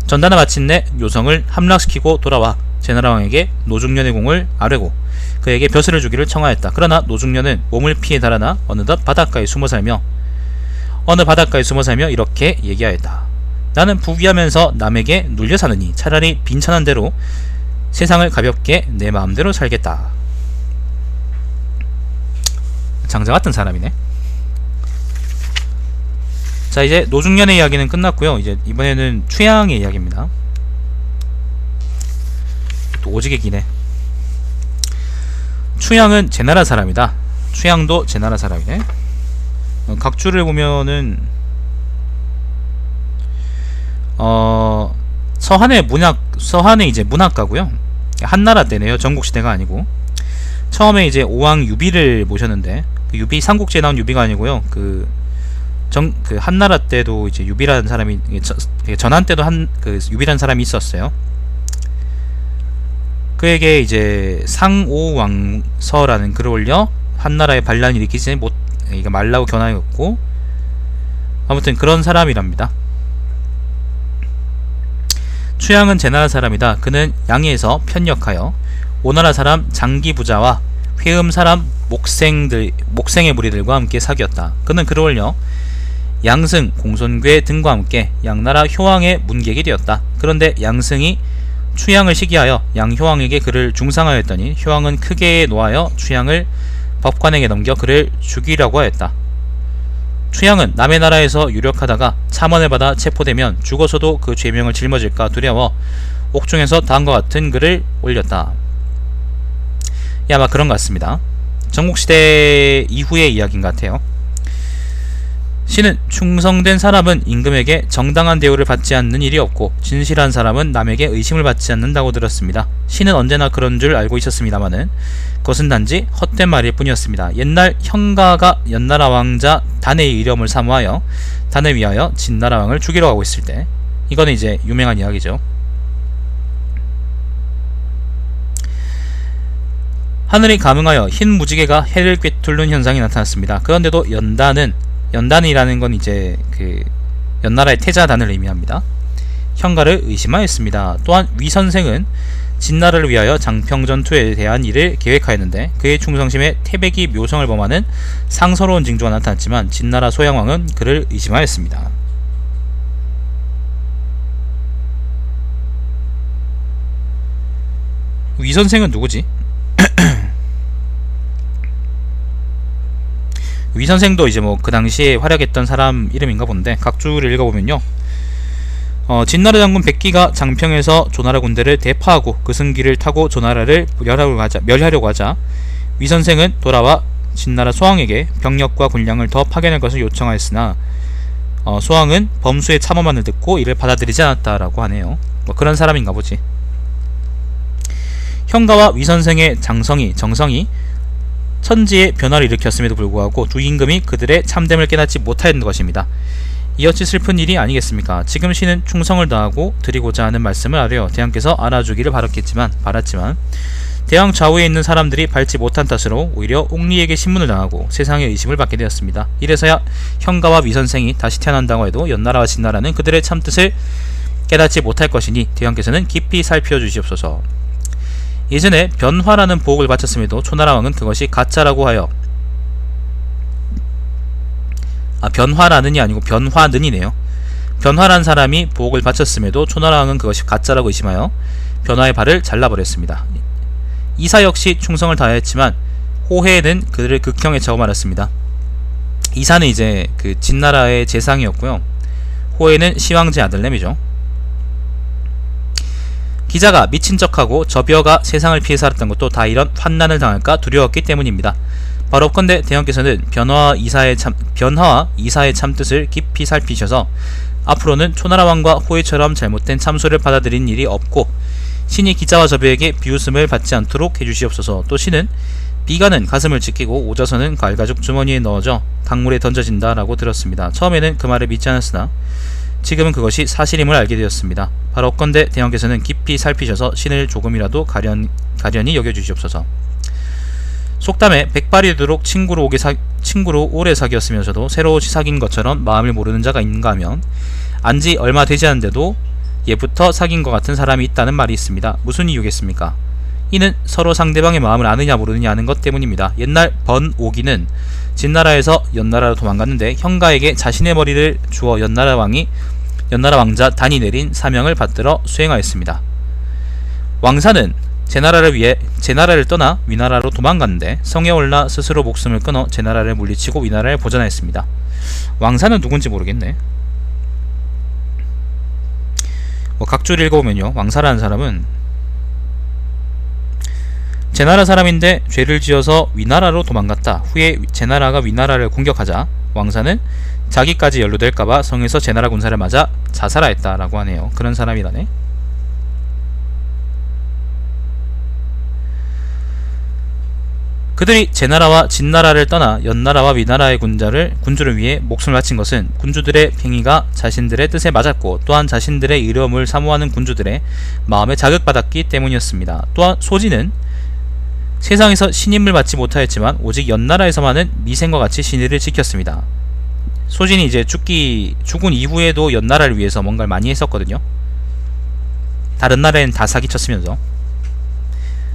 전단을 마침내 요성을 함락시키고 돌아와 제나라 왕에게 노중년의 공을 아뢰고 그에게 벼슬을 주기를 청하였다. 그러나 노중년은 몸을 피해 달아나 어느 바닷가에 숨어 살며 이렇게 얘기하였다. 나는 부귀하면서 남에게 눌려 사느니 차라리 빈천한 대로 세상을 가볍게 내 마음대로 살겠다. 장자 같은 사람이네. 자, 이제 노중년의 이야기는 끝났고요. 이제 이번에는 추양의 이야기입니다. 또 오지게 기네. 추양은 제나라 사람이다. 추양도 제나라 사람이네. 각주를 보면은 서한의 이제 문학가고요. 한나라 때네요. 전국시대가 아니고. 처음에 이제 오왕 유비를 모셨는데 그 유비 삼국지에 나온 유비가 아니고요. 그 한나라 때도 이제 유비라는 사람이, 전한 때도 그 유비라는 사람이 있었어요. 그에게 이제 상오왕서라는 글을 올려 한나라의 반란을 일으키지 말라고 견하였고, 아무튼 그런 사람이랍니다. 추양은 제나라 사람이다. 그는 양해에서 편역하여 오나라 사람 장기부자와 회음 사람 목생의 무리들과 함께 사귀었다. 그는 글을 올려 양승, 공손괴 등과 함께 양나라 효왕의 문객이 되었다. 그런데 양승이 추양을 시기하여 양효왕에게 그를 중상하였더니 효왕은 크게 노하여 추양을 법관에게 넘겨 그를 죽이라고 하였다. 추양은 남의 나라에서 유력하다가 참언을 받아 체포되면 죽어서도 그 죄명을 짊어질까 두려워 옥중에서 다음과 같은 글을 올렸다. 아마 그런 것 같습니다. 전국시대 이후의 이야기인 것 같아요. 신은 충성된 사람은 임금에게 정당한 대우를 받지 않는 일이 없고 진실한 사람은 남에게 의심을 받지 않는다고 들었습니다. 신은 언제나 그런 줄 알고 있었습니다마는 그것은 단지 헛된 말일 뿐이었습니다. 옛날 형가가 연나라 왕자 단의 이름을 사모하여 단을 위하여 진나라 왕을 죽이러 가고 있을 때, 이거는 이제 유명한 이야기죠. 하늘이 감응하여 흰 무지개가 해를 꿰뚫는 현상이 나타났습니다. 그런데도 연단이라는 건 이제 그 연나라의 태자단을 의미합니다. 형가를 의심하였습니다. 또한 위선생은 진나라를 위하여 장평전투에 대한 일을 계획하였는데 그의 충성심에 태백이 묘성을 범하는 상서로운 징조가 나타났지만 진나라 소양왕은 그를 의심하였습니다. 위선생은 누구지? 위선생도 이제 뭐 그 당시에 활약했던 사람 이름인가 본데, 각주를 읽어보면요, 진나라 장군 백기가 장평에서 조나라 군대를 대파하고 그 승기를 타고 조나라를 멸하려고 하자 위선생은 돌아와 진나라 소왕에게 병력과 군량을 더 파견할 것을 요청하였으나 소왕은 범수의 참호만을 듣고 이를 받아들이지 않았다라고 하네요. 뭐 그런 사람인가 보지. 형가와 위선생의 정성이 천지의 변화를 일으켰음에도 불구하고 두 임금이 그들의 참됨을 깨닫지 못하였던 것입니다. 이 어찌 슬픈 일이 아니겠습니까? 지금 신은 충성을 다하고 드리고자 하는 말씀을 아뢰어 대왕께서 알아주기를 바랐지만 대왕 좌우에 있는 사람들이 밟지 못한 탓으로 오히려 옥리에게 신문을 당하고 세상의 의심을 받게 되었습니다. 이래서야 형가와 위선생이 다시 태어난다고 해도 연나라와 진나라는 그들의 참뜻을 깨닫지 못할 것이니 대왕께서는 깊이 살펴주시옵소서. 예전에 변화라는 보옥을 바쳤음에도 초나라왕은 그것이 가짜라고 하여, 변화라는이 아니고 변화는이네요. 변화란 사람이 보옥을 바쳤음에도 초나라왕은 그것이 가짜라고 의심하여 변화의 발을 잘라버렸습니다. 이사 역시 충성을 다했지만 호해는 그들을 극형에 처음하였습니다. 이사는 이제 그 진나라의 재상이었고요. 호해는 시황제 아들내미죠. 기자가 미친 척하고 저비어가 세상을 피해 살았던 것도 다 이런 환난을 당할까 두려웠기 때문입니다. 바로건대 대왕께서는 변화와 이사의 참뜻을 깊이 살피셔서 앞으로는 초나라 왕과 호해처럼 잘못된 참소를 받아들인 일이 없고 신이 기자와 저비에게 비웃음을 받지 않도록 해주시옵소서. 또 신은 비가는 가슴을 찢기고 오저서는 갈가죽 주머니에 넣어져 강물에 던져진다 라고 들었습니다. 처음에는 그 말을 믿지 않았으나 지금은 그것이 사실임을 알게 되었습니다. 바로 건대 대왕께서는 깊이 살피셔서 신을 조금이라도 가련히 여겨주시옵소서. 속담에 백발이 되도록 친구로 오래 사귀었으면서도 새로 사귄 것처럼 마음을 모르는 자가 있는가 하면 안지 얼마 되지 않은데도 예부터 사귄 것 같은 사람이 있다는 말이 있습니다. 무슨 이유겠습니까? 이는 서로 상대방의 마음을 아느냐 모르느냐 하는 것 때문입니다. 옛날 번오기는 진나라에서 연나라로 도망갔는데 형가에게 자신의 머리를 주어 연나라 왕자 단이 내린 사명을 받들어 수행하였습니다. 왕사는 제나라를 떠나 위나라로 도망갔는데 성에 올라 스스로 목숨을 끊어 제나라를 물리치고 위나라를 보전하였습니다. 왕사는 누군지 모르겠네. 각주를 읽어보면요, 왕사라는 사람은 제나라 사람인데 죄를 지어서 위나라로 도망갔다. 후에 제나라가 위나라를 공격하자 왕사는 자기까지 연루될까봐 성에서 제나라 군사를 맞아 자살하였다 라고 하네요. 그런 사람이라네. 그들이 제나라와 진나라를 떠나 연나라와 위나라의 군주를 위해 목숨을 바친 것은 군주들의 행위가 자신들의 뜻에 맞았고 또한 자신들의 의로움을 사모하는 군주들의 마음에 자극받았기 때문이었습니다. 또한 소진은 세상에서 신임을 받지 못하였지만 오직 연나라에서만은 미생과 같이 신의를 지켰습니다. 소진이 이제 죽은 이후에도 연나라를 위해서 뭔가를 많이 했었거든요. 다른 나라엔 다 사기쳤으면서.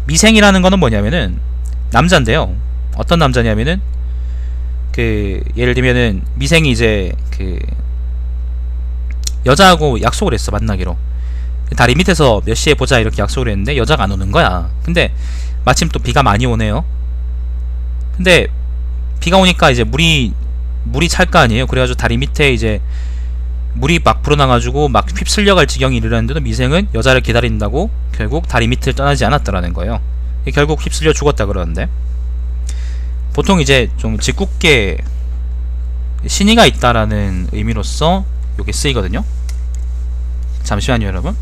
미생이라는 거는 뭐냐면은 남자인데요. 어떤 남자냐면은 예를 들면은 미생이 이제 여자하고 약속을 했어. 만나기로 다리 밑에서 몇 시에 보자 이렇게 약속을 했는데 여자가 안 오는 거야. 근데 마침 또 비가 많이 오네요. 근데 비가 오니까 이제 물이 찰 거 아니에요. 그래가지고 다리 밑에 이제 물이 막 불어나가지고 막 휩쓸려갈 지경이 이르렀는데도 미생은 여자를 기다린다고 결국 다리 밑을 떠나지 않았더라는 거예요. 결국 휩쓸려 죽었다 그러는데, 보통 이제 좀 짓궂게 신의가 있다라는 의미로서 이게 쓰이거든요. 잠시만요 여러분.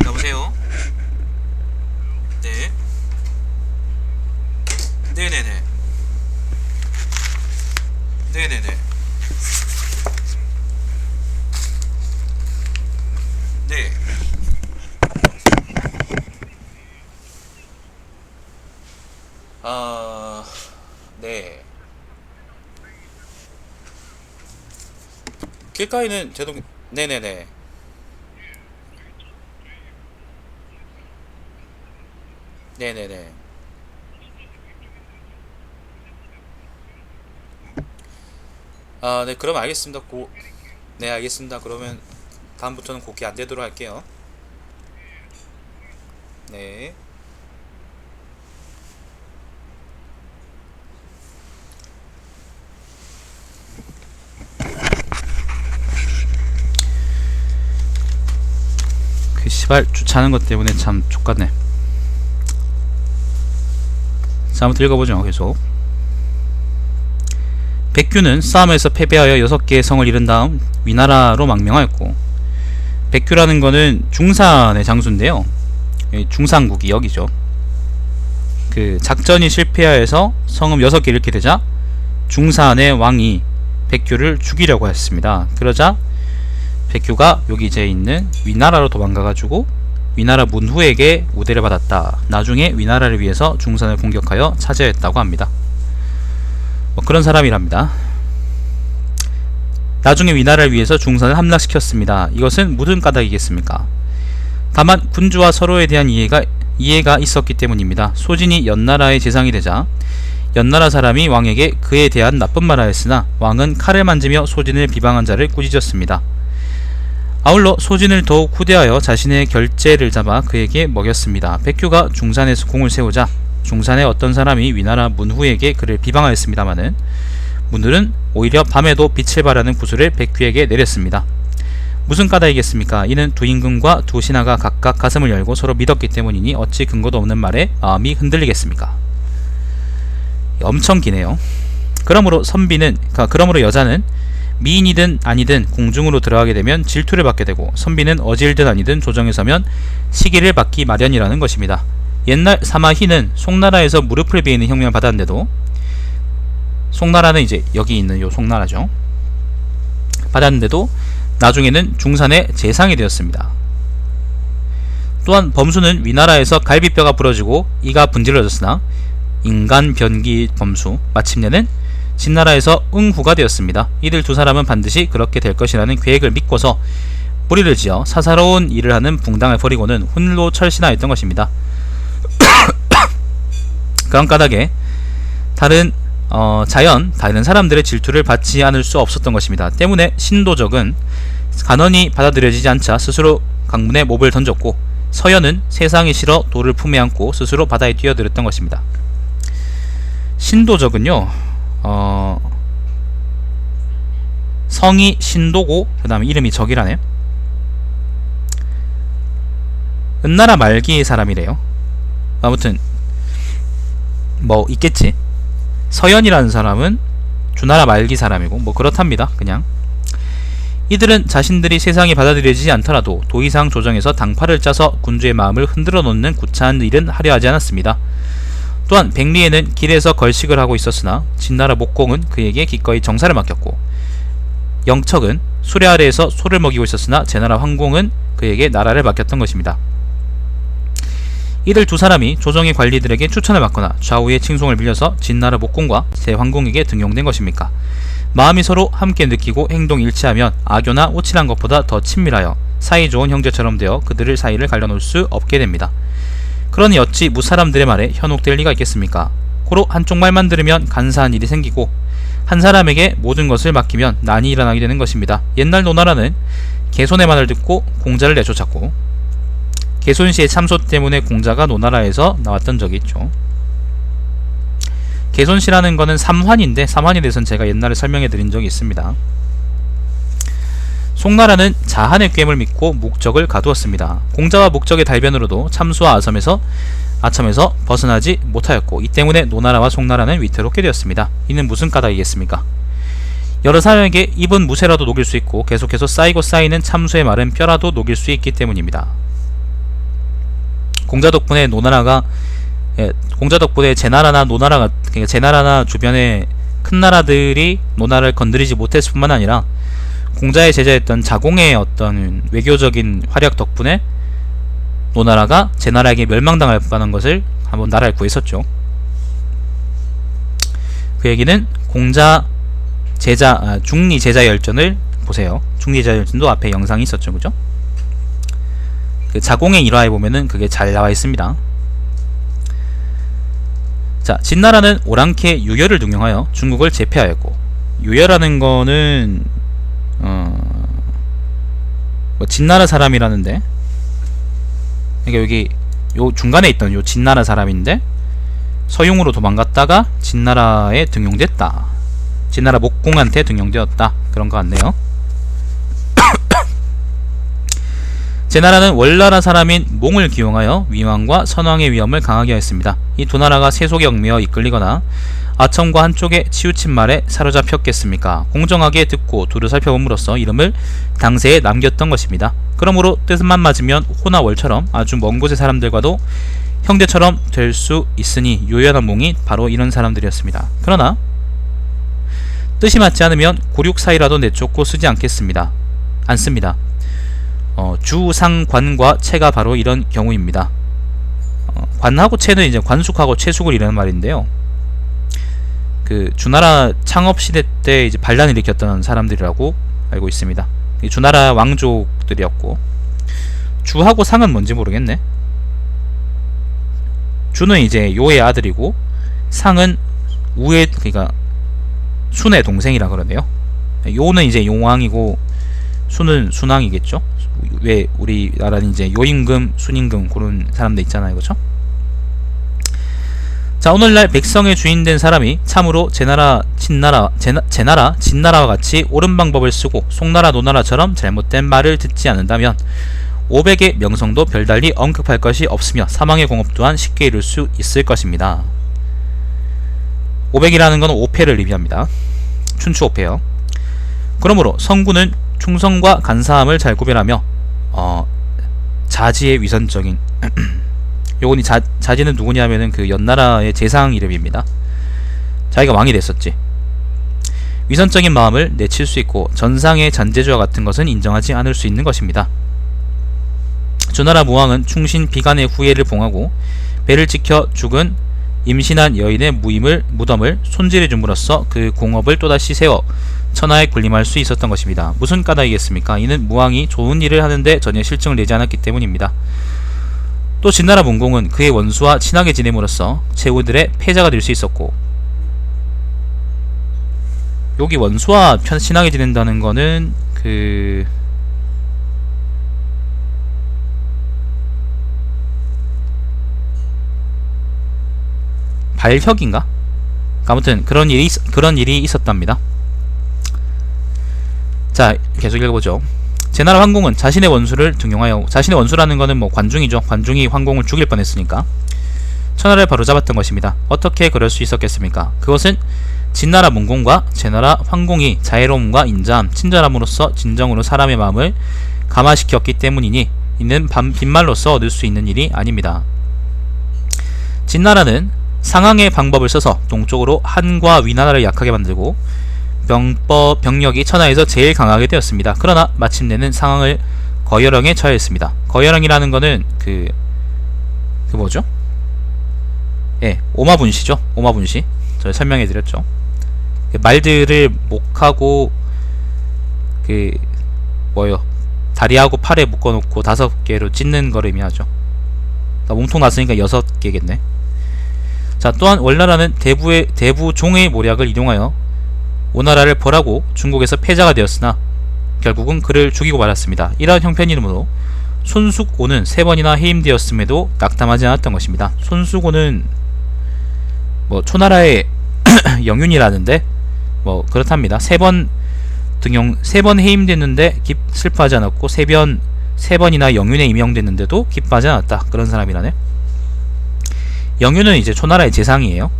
여보세요? 네. 네네네. 네네네. 네. 네. 길가에는 네네네. 네네네. 네, 그럼 알겠습니다. 네, 알겠습니다. 그러면 다음부터는 그렇게 안 되도록 할게요. 네. 시발 주차하는 것 때문에 참 족같네. 자, 한번 읽어보죠. 계속. 백규는 싸움에서 패배하여 6개의 성을 잃은 다음 위나라로 망명하였고, 백규라는 거는 중산의 장수인데요. 중산국이 여기죠. 작전이 실패하여서 성읍 6개 잃게 되자 중산의 왕이 백규를 죽이려고 했습니다. 그러자 백규가 여기 이제 있는 위나라로 도망가가지고 위나라 문후에게 우대를 받았다. 나중에 위나라를 위해서 중산을 공격하여 차지했다고 합니다. 그런 사람이랍니다. 나중에 위나라를 위해서 중산을 함락시켰습니다. 이것은 무슨 까닭이겠습니까? 다만 군주와 서로에 대한 이해가 있었기 때문입니다. 소진이 연나라의 재상이 되자 연나라 사람이 왕에게 그에 대한 나쁜 말을 하였으나 왕은 칼을 만지며 소진을 비방한 자를 꾸짖었습니다. 아울러 소진을 더욱 후대하여 자신의 결제를 잡아 그에게 먹였습니다. 백규가 중산에서 공을 세우자 중산의 어떤 사람이 위나라 문후에게 그를 비방하였습니다마는 문후는 오히려 밤에도 빛을 발하는 구슬을 백규에게 내렸습니다. 무슨 까닭이겠습니까? 이는 두 임금과 두 신하가 각각 가슴을 열고 서로 믿었기 때문이니 어찌 근거도 없는 말에 마음이 흔들리겠습니까? 엄청 기네요. 그러므로 그러므로 여자는 미인이든 아니든 궁중으로 들어가게 되면 질투를 받게 되고 선비는 어질든 아니든 조정에 서면 시기를 받기 마련이라는 것입니다. 옛날 사마희는 송나라에서 무릎을 베이는 형명을 받았는데도, 송나라는 이제 여기 있는 요 송나라죠, 받았는데도 나중에는 중산의 재상이 되었습니다. 또한 범수는 위나라에서 갈비뼈가 부러지고 이가 분질러졌으나 인간 변기 범수, 마침내는 진나라에서 응후가 되었습니다. 이들 두 사람은 반드시 그렇게 될 것이라는 계획을 믿고서 뿌리를 지어 사사로운 일을 하는 붕당을 버리고는 홀로 철신하였던 것입니다. 그런 까닭에 다른 사람들의 질투를 받지 않을 수 없었던 것입니다. 때문에 신도적은 간언히 받아들여지지 않자 스스로 강문에 몹을 던졌고, 서연은 세상이 싫어 돌을 품에 안고 스스로 바다에 뛰어들었던 것입니다. 신도적은요, 성이 신도고 그 다음에 이름이 적이라네요. 은나라 말기 사람이래요. 아무튼 뭐 있겠지. 서연이라는 사람은 주나라 말기 사람이고 뭐 그렇답니다. 그냥 이들은 자신들이 세상이 받아들여지지 않더라도 도의상 조정에서 당파를 짜서 군주의 마음을 흔들어 놓는 구차한 일은 하려 하지 않았습니다. 또한 백리에는 길에서 걸식을 하고 있었으나 진나라 목공은 그에게 기꺼이 정사를 맡겼고, 영척은 수레 아래에서 소를 먹이고 있었으나 제나라 황공은 그에게 나라를 맡겼던 것입니다. 이들 두 사람이 조정의 관리들에게 추천을 받거나 좌우의 칭송을 빌려서 진나라 목공과 제 황공에게 등용된 것입니까? 마음이 서로 함께 느끼고 행동이 일치하면 악교나 오칠한 것보다 더 친밀하여 사이좋은 형제처럼 되어 그들의 사이를 갈라놓을 수 없게 됩니다. 그러니 어찌 무사람들의 말에 현혹될 리가 있겠습니까? 고로 한쪽 말만 들으면 간사한 일이 생기고 한 사람에게 모든 것을 맡기면 난이 일어나게 되는 것입니다. 옛날 노나라는 개손의 말을 듣고 공자를 내쫓았고, 개손씨의 참소 때문에 공자가 노나라에서 나왔던 적이 있죠. 개손씨라는 거는 삼환인데, 삼환에 대해서는 제가 옛날에 설명해 드린 적이 있습니다. 송나라는 자한의 꿰을 믿고 목적을 가두었습니다. 공자와 목적의 달변으로도 참수와 아첨에서 벗어나지 못하였고, 이 때문에 노나라와 송나라는 위태롭게 되었습니다. 이는 무슨 까닭이겠습니까? 여러 사람에게 입은 무쇠라도 녹일 수 있고 계속해서 쌓이고 쌓이는 참수의 말은 뼈라도 녹일 수 있기 때문입니다. 공자 덕분에 제나라나 노나라가, 그러니까 제나라나 주변의 큰 나라들이 노나라를 건드리지 못했을 뿐만 아니라 공자의 제자였던 자공의 어떤 외교적인 활약 덕분에 노나라가 제나라에게 멸망당할 뻔한 것을 한번 나라를 구했었죠. 그 얘기는 공자 중리 제자 열전을 보세요. 중리 제자 열전도 앞에 영상이 있었죠, 그죠? 그 자공의 일화에 보면은 그게 잘 나와 있습니다. 자, 진나라는 오랑캐 유열을 등용하여 중국을 제패하였고, 유열라는 거는 뭐 진나라 사람이라는데, 그러니까 여기 요 중간에 있던 요 진나라 사람인데 서용으로 도망갔다가 진나라에 등용됐다. 진나라 목공한테 등용되었다. 그런 것 같네요. 제나라는 월나라 사람인 몽을 기용하여 위왕과 선왕의 위험을 강하게 하였습니다. 이 두 나라가 세속에 얽매여 이끌리거나 아첨과 한쪽에 치우친 말에 사로잡혔겠습니까? 공정하게 듣고 두루 살펴봄으로써 이름을 당세에 남겼던 것입니다. 그러므로 뜻만 맞으면 호나 월처럼 아주 먼 곳의 사람들과도 형제처럼 될 수 있으니 요연한 몽이 바로 이런 사람들이었습니다. 그러나 뜻이 맞지 않으면 고륙 사이라도 내쫓고 쓰지 않습니다. 주, 상, 관과 체가 바로 이런 경우입니다. 관하고 체는 이제 관숙하고 채숙을 이르는 말인데요. 그 주나라 창업 시대 때 이제 반란을 일으켰던 사람들이라고 알고 있습니다. 주나라 왕족들이었고, 주하고 상은 뭔지 모르겠네. 주는 이제 요의 아들이고, 상은 그러니까 순의 동생이라 그러네요. 요는 이제 용왕이고, 수는 순왕이겠죠. 왜 우리나라는 이제 요임금, 순임금 그런 사람들 있잖아요, 그렇죠? 자, 오늘날 백성의 주인된 사람이 참으로 제나라 진나라와 같이 옳은 방법을 쓰고 송나라 노나라처럼 잘못된 말을 듣지 않는다면 500의 명성도 별달리 언급할 것이 없으며 사망의 공업 또한 쉽게 이룰 수 있을 것입니다. 500이라는 것은 5패를 의미합니다. 춘추 5패요. 그러므로 성군은 충성과 간사함을 잘 구별하며 자지의 위선적인 요건이 자지는 누구냐면은 그 연나라의 재상 이름입니다. 자기가 왕이 됐었지. 위선적인 마음을 내칠 수 있고 전상의 잔재주와 같은 것은 인정하지 않을 수 있는 것입니다. 주나라 무왕은 충신 비간의 후예를 봉하고 배를 지켜 죽은 임신한 여인의 무덤을 손질해 줌으로써 그 공업을 또다시 세워 천하에 군림할 수 있었던 것입니다. 무슨 까닭이겠습니까? 이는 무왕이 좋은 일을 하는데 전혀 실증을 내지 않았기 때문입니다. 또 진나라 문공은 그의 원수와 친하게 지냄으로써 최후들의 패자가 될 수 있었고, 여기 원수와 친하게 지낸다는 거는 그 발혁인가? 아무튼 그런 일이 있었답니다. 자, 계속 읽어보죠. 제나라 황공은 자신의 원수를 등용하여, 자신의 원수라는 것은 뭐 관중이죠. 관중이 황공을 죽일 뻔했으니까 천하를 바로잡았던 것입니다. 어떻게 그럴 수 있었겠습니까? 그것은 진나라 문공과 제나라 황공이 자애로움과 인자함, 친절함으로써 진정으로 사람의 마음을 감화시켰기 때문이니 이는 빈말로써 얻을 수 있는 일이 아닙니다. 진나라는 상항의 방법을 써서 동쪽으로 한과 위나라를 약하게 만들고 병력이 천하에서 제일 강하게 되었습니다. 그러나 마침내는 상황을 거열령에 처했습니다. 거열령이라는 거는 그 뭐죠? 예, 오마분시죠. 오마분시. 제가 설명해 드렸죠. 말들을 목하고 그 뭐요? 다리하고 팔에 묶어 놓고 5개로 찢는 거를 의미하죠. 몸통 났으니까 6개겠네. 자, 또한 월나라는 대부 종의 모략을 이용하여 오나라를 벌하고 중국에서 패자가 되었으나 결국은 그를 죽이고 말았습니다. 이러한 형편이므로 손수고는 3번이나 해임되었음에도 낙담하지 않았던 것입니다. 손수고는 뭐 초나라의 영윤이라는데 뭐 그렇답니다. 3번 해임됐는데 슬퍼하지 않았고 3번이나 영윤에 임명됐는데도 기뻐하지 않았다. 그런 사람이라네. 영윤은 이제 초나라의 재상이에요.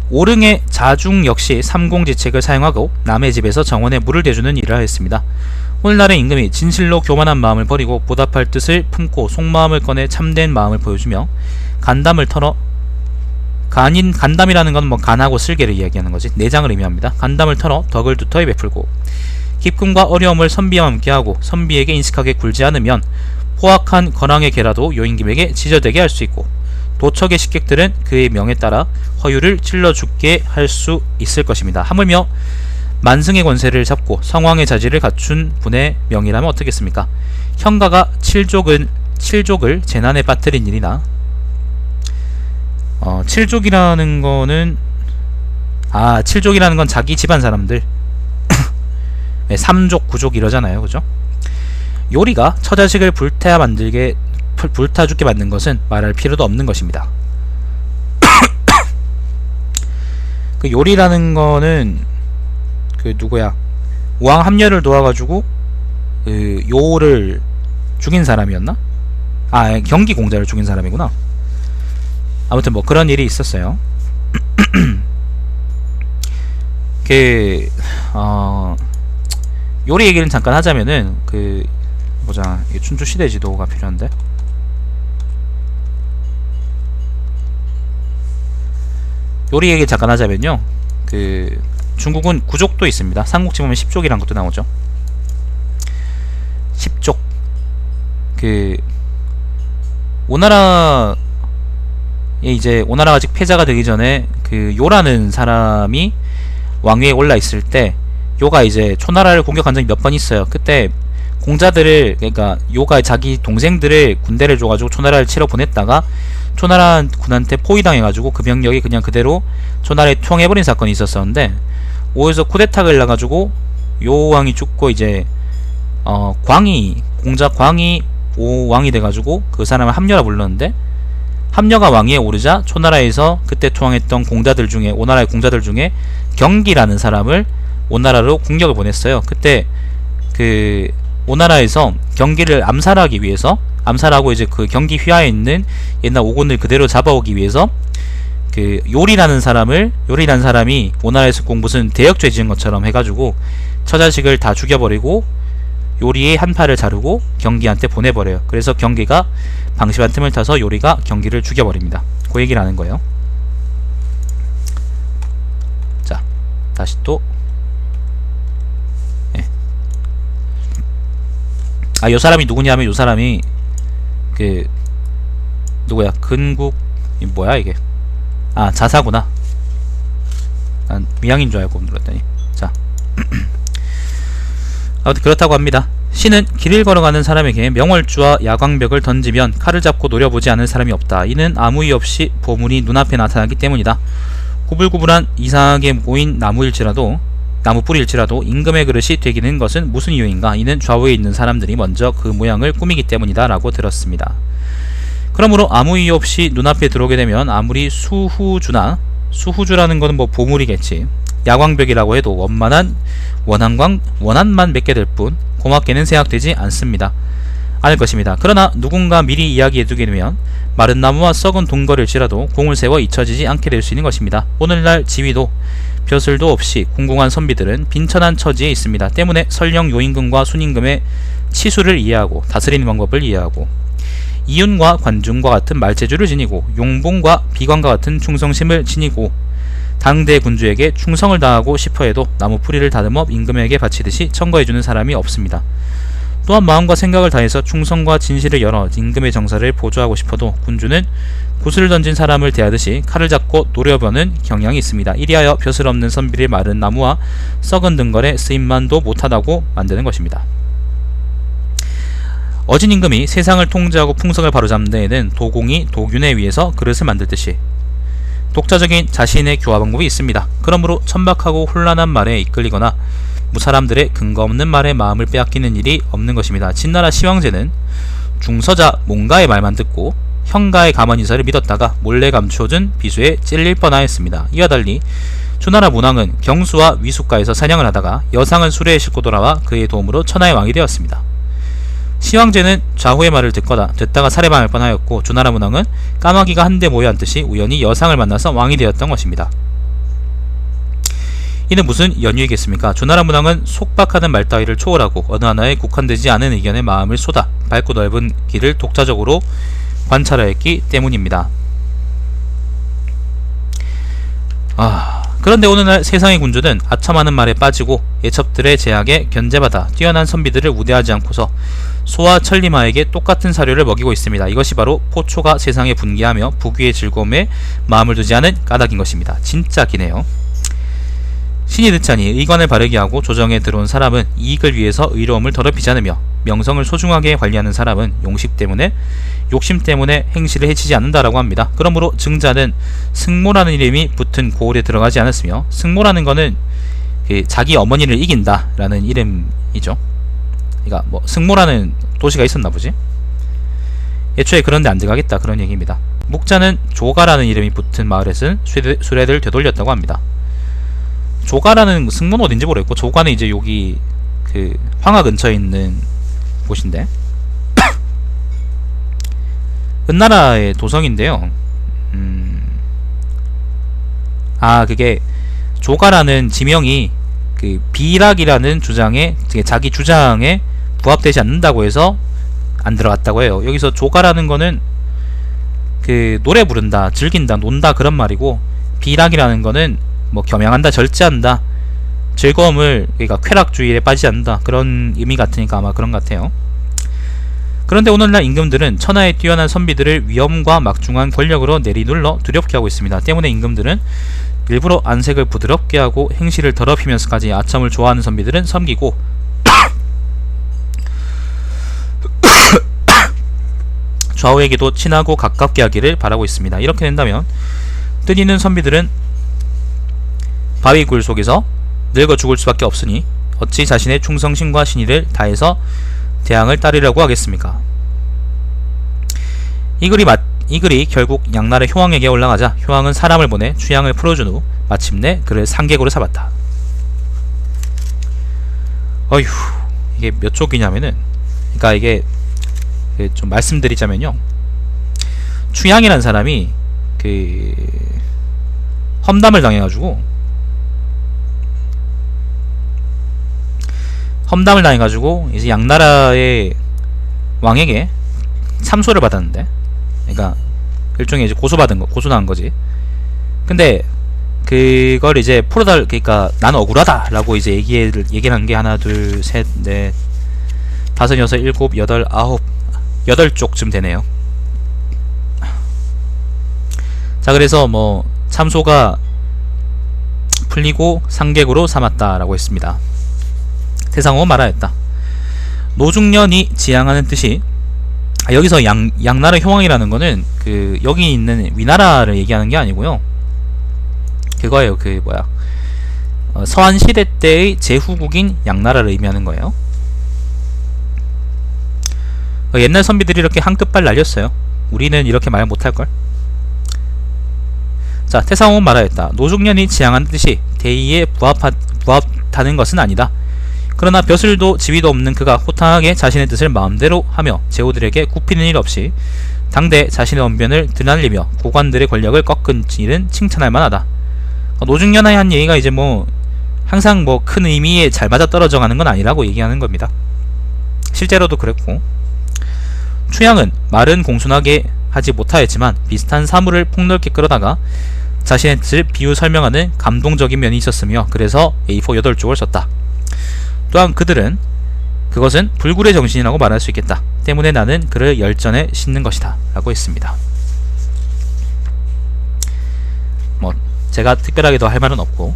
오릉의 자중 역시 삼공지책을 사용하고 남의 집에서 정원에 물을 대주는 일을 하였습니다. 오늘날의 임금이 진실로 교만한 마음을 버리고 보답할 뜻을 품고 속마음을 꺼내 참된 마음을 보여주며 간담을 털어 간담이라는 건 뭐 간하고 슬개를 이야기하는 거지. 내장을 의미합니다. 간담을 털어 덕을 두터이 베풀고 기쁨과 어려움을 선비와 함께하고 선비에게 인식하게 굴지 않으면 포악한 건왕의 계라도 요임금에게 지저되게 할 수 있고 도척의 식객들은 그의 명에 따라 허유를 찔러 죽게 할 수 있을 것입니다. 하물며 만승의 권세를 잡고 성왕의 자질을 갖춘 분의 명이라면 어떻겠습니까? 형가가 칠족을 재난에 빠뜨린 일이나 칠족이라는 거는 칠족이라는 건 자기 집안 사람들 네, 3족, 9족 이러잖아요. 그죠? 요리가 처자식을 불타 죽게 만든 것은 말할 필요도 없는 것입니다. 그 요리라는 거는 그 누구야? 우왕 합렬을 도와가지고 그 요를 죽인 사람이었나? 경기 공자를 죽인 사람이구나. 아무튼 뭐 그런 일이 있었어요. 그 요리 얘기를 잠깐 하자면은 그 보자, 춘추 시대 지도가 필요한데. 요리 얘기 잠깐 하자면요, 그 중국은 9족도 있습니다. 삼국지 보면 10족이란 것도 나오죠. 10족. 그 오나라에 이제 오나라가 아직 패자가 되기 전에 그 요라는 사람이 왕위에 올라 있을 때 요가 이제 초나라를 공격한 적이 몇 번 있어요. 그때 공자들을, 그러니까 요가 자기 동생들을 군대를 줘가지고 초나라를 치러 보냈다가 초나라 군한테 포위당해가지고 그 병력이 그냥 그대로 초나라에 투항해버린 사건이 있었었는데, 오에서 쿠데타가 일어나가지고 요 왕이 죽고 이제 광이 공자 광이 오 왕이 돼가지고 그 사람을 함녀라 불렀는데, 함녀가 왕위에 오르자 초나라에서 그때 투항했던 공자들 중에, 오나라의 공자들 중에 경기라는 사람을 오나라로 공격을 보냈어요. 그때 그 오나라에서 경기를 암살하기 위해서, 암살하고 이제 그 경기 휘하에 있는 옛날 오군을 그대로 잡아오기 위해서 그 요리라는 사람이 오나라에서 꼭 무슨 대역죄 지은 것처럼 해가지고 처자식을 다 죽여버리고 요리의 한 팔을 자르고 경기한테 보내버려요. 그래서 경기가 방심한 틈을 타서 요리가 경기를 죽여버립니다. 그 얘기를 하는 거예요. 자, 다시 또 요 사람이 누구냐면, 요 사람이 그 누구야? 근국 뭐야 이게? 자사구나. 난 미양인 줄 알고 눌렀더니. 자, 아무튼 그렇다고 합니다. 신은 길을 걸어가는 사람에게 명월주와 야광벽을 던지면 칼을 잡고 노려보지 않을 사람이 없다. 이는 아무 이유 없이 보물이 눈앞에 나타나기 때문이다. 구불구불한 이상하게 모인 나무 뿌리일지라도 임금의 그릇이 되기는 것은 무슨 이유인가? 이는 좌우에 있는 사람들이 먼저 그 모양을 꾸미기 때문이다 라고 들었습니다. 그러므로 아무 이유 없이 눈앞에 들어오게 되면 아무리 수후주라는 것은 뭐 보물이겠지, 야광벽이라고 해도 원한만 맺게 될 뿐 고맙게는 생각되지 않을 것입니다. 그러나 누군가 미리 이야기해두게 되면 마른 나무와 썩은 동거일지라도 공을 세워 잊혀지지 않게 될 수 있는 것입니다. 오늘날 지위도 벼슬도 없이 궁궁한 선비들은 빈천한 처지에 있습니다. 때문에 설령 요임금과 순임금의 치수를 이해하고 다스리는 방법을 이해하고 이윤과 관중과 같은 말재주를 지니고 용봉과 비관과 같은 충성심을 지니고 당대 군주에게 충성을 다하고 싶어해도 나무 뿌리를 다듬어 임금에게 바치듯이 청거해주는 사람이 없습니다. 또한 마음과 생각을 다해서 충성과 진실을 열어 임금의 정사를 보조하고 싶어도 군주는 구슬을 던진 사람을 대하듯이 칼을 잡고 노려보는 경향이 있습니다. 이리하여 벼슬 없는 선비를 마른 나무와 썩은 등걸에 쓰임만도 못하다고 만드는 것입니다. 어진 임금이 세상을 통제하고 풍성을 바로잡는 데에는 도공이 도균에 의해서 그릇을 만들듯이 독자적인 자신의 교화 방법이 있습니다. 그러므로 천박하고 혼란한 말에 이끌리거나 무사람들의 근거 없는 말에 마음을 빼앗기는 일이 없는 것입니다. 진나라 시황제는 중서자 몽가의 말만 듣고 형가의 가만인사를 믿었다가 몰래 감추어준 비수에 찔릴 뻔하였습니다. 이와 달리 초나라 문왕은 경수와 위숫가에서 사냥을 하다가 여상은 수레에 싣고 돌아와 그의 도움으로 천하의 왕이 되었습니다. 시황제는 좌후의 말을 듣다가 살해당할 뻔하였고, 조나라 문왕은 까마귀가 한데 모여 앉듯이 우연히 여상을 만나서 왕이 되었던 것입니다. 이는 무슨 연유이겠습니까? 조나라 문왕은 속박하는 말 따위를 초월하고 어느 하나에 국한되지 않은 의견에 마음을 쏟아 밝고 넓은 길을 독자적으로 관찰하였기 때문입니다. 그런데 오늘날 세상의 군주는 아첨하는 말에 빠지고 예첩들의 제약에 견제받아 뛰어난 선비들을 우대하지 않고서 소와 천리마에게 똑같은 사료를 먹이고 있습니다. 이것이 바로 포초가 세상에 분기하며 부귀의 즐거움에 마음을 두지 않은 까닭인 것입니다. 진짜 기네요. 신이 듣자니 의관을 바르게 하고 조정에 들어온 사람은 이익을 위해서 의로움을 더럽히지 않으며 명성을 소중하게 관리하는 사람은 욕심 때문에 행실을 해치지 않는다라고 합니다. 그러므로 증자는 승모라는 이름이 붙은 고을에 들어가지 않았으며, 승모라는 거는 자기 어머니를 이긴다 라는 이름이죠. 그러니까 뭐 승모라는 도시가 있었나 보지. 애초에 그런데 안 들어가겠다 그런 얘기입니다. 묵자는 조가라는 이름이 붙은 마을에서는 수레를 되돌렸다고 합니다. 조가라는 승모는 어딘지 모르겠고, 조가는 이제 여기 그 황하 근처에 있는 곳인데 은나라의 도성인데요. 그게 조가라는 지명이 그 비락이라는 주장에, 자기 주장에 부합되지 않는다고 해서 안 들어갔다고 해요. 여기서 조가라는 거는 그 노래 부른다, 즐긴다, 논다 그런 말이고, 비락이라는 거는 뭐 겸양한다, 절제한다, 즐거움을, 그러니까 쾌락주의에 빠지지 않는다 그런 의미 같으니까 아마 그런 것 같아요. 그런데 오늘날 임금들은 천하의 뛰어난 선비들을 위엄과 막중한 권력으로 내리눌러 두렵게 하고 있습니다. 때문에 임금들은 일부러 안색을 부드럽게 하고 행실을 더럽히면서까지 아첨을 좋아하는 선비들은 섬기고 좌우에게도 친하고 가깝게 하기를 바라고 있습니다. 이렇게 된다면 뜻있는 선비들은 바위굴 속에서 늙어 죽을 수밖에 없으니 어찌 자신의 충성심과 신의를 다해서 대항을 따르려고 하겠습니까? 이 글이 결국 양날의 효왕에게 올라가자 효왕은 사람을 보내 취향을 풀어준 후 마침내 그를 상객으로 삼았다. 어휴, 이게 몇 쪽이냐면은, 그러니까 이게 좀 말씀드리자면요, 취향이란 사람이 그 험담을 당해가지고 이제 양나라의 왕에게 참소를 받았는데, 그러니까 일종의 이제 고소당한 거지. 근데 그걸 이제 그러니까 난 억울하다라고 이제 얘기를 한 게 하나, 둘, 셋, 넷, 다섯, 여섯, 일곱, 여덟, 아홉, 8쪽쯤 되네요. 자, 그래서 뭐 참소가 풀리고 상객으로 삼았다라고 했습니다. 태상홍은 말하였다. 노중년이 지향하는 뜻이, 여기서 양나라 효왕이라는 거는 그 여기 있는 위나라를 얘기하는 게 아니고요. 그거예요. 그 뭐야, 서한시대 때의 제후국인 양나라를 의미하는 거예요. 옛날 선비들이 이렇게 한끗발 날렸어요. 우리는 이렇게 말 못할걸. 자, 태상홍은 말하였다. 노중년이 지향하는 뜻이 대의에 부합하는 것은 아니다. 그러나 벼슬도 지위도 없는 그가 호탕하게 자신의 뜻을 마음대로 하며 제후들에게 굽히는 일 없이 당대 자신의 언변을 드날리며 고관들의 권력을 꺾은 일은 칭찬할 만하다. 노중년의 한 얘기가 이제 뭐 항상 뭐 큰 의미에 잘 맞아떨어져 가는 건 아니라고 얘기하는 겁니다. 실제로도 그랬고, 추양은 말은 공손하게 하지 못하였지만 비슷한 사물을 폭넓게 끌어다가 자신의 뜻을 비유 설명하는 감동적인 면이 있었으며 그래서 A4 8쪽을 썼다. 또한 그것은 불굴의 정신이라고 말할 수 있겠다. 때문에 나는 그를 열전에 싣는 것이다 라고 했습니다. 뭐 제가 특별하게 더 할 말은 없고,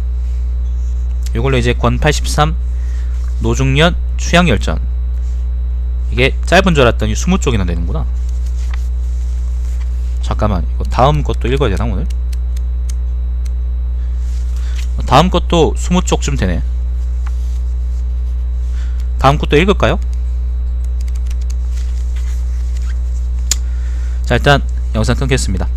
이걸로 이제 권 83 노중년 취향열전, 이게 짧은 줄 알았더니 20쪽이나 되는구나. 잠깐만, 이거 다음 것도 읽어야 되나 오늘? 다음 것도 20쪽쯤 되네. 다음 것도 읽을까요? 자, 일단 영상 끊겠습니다.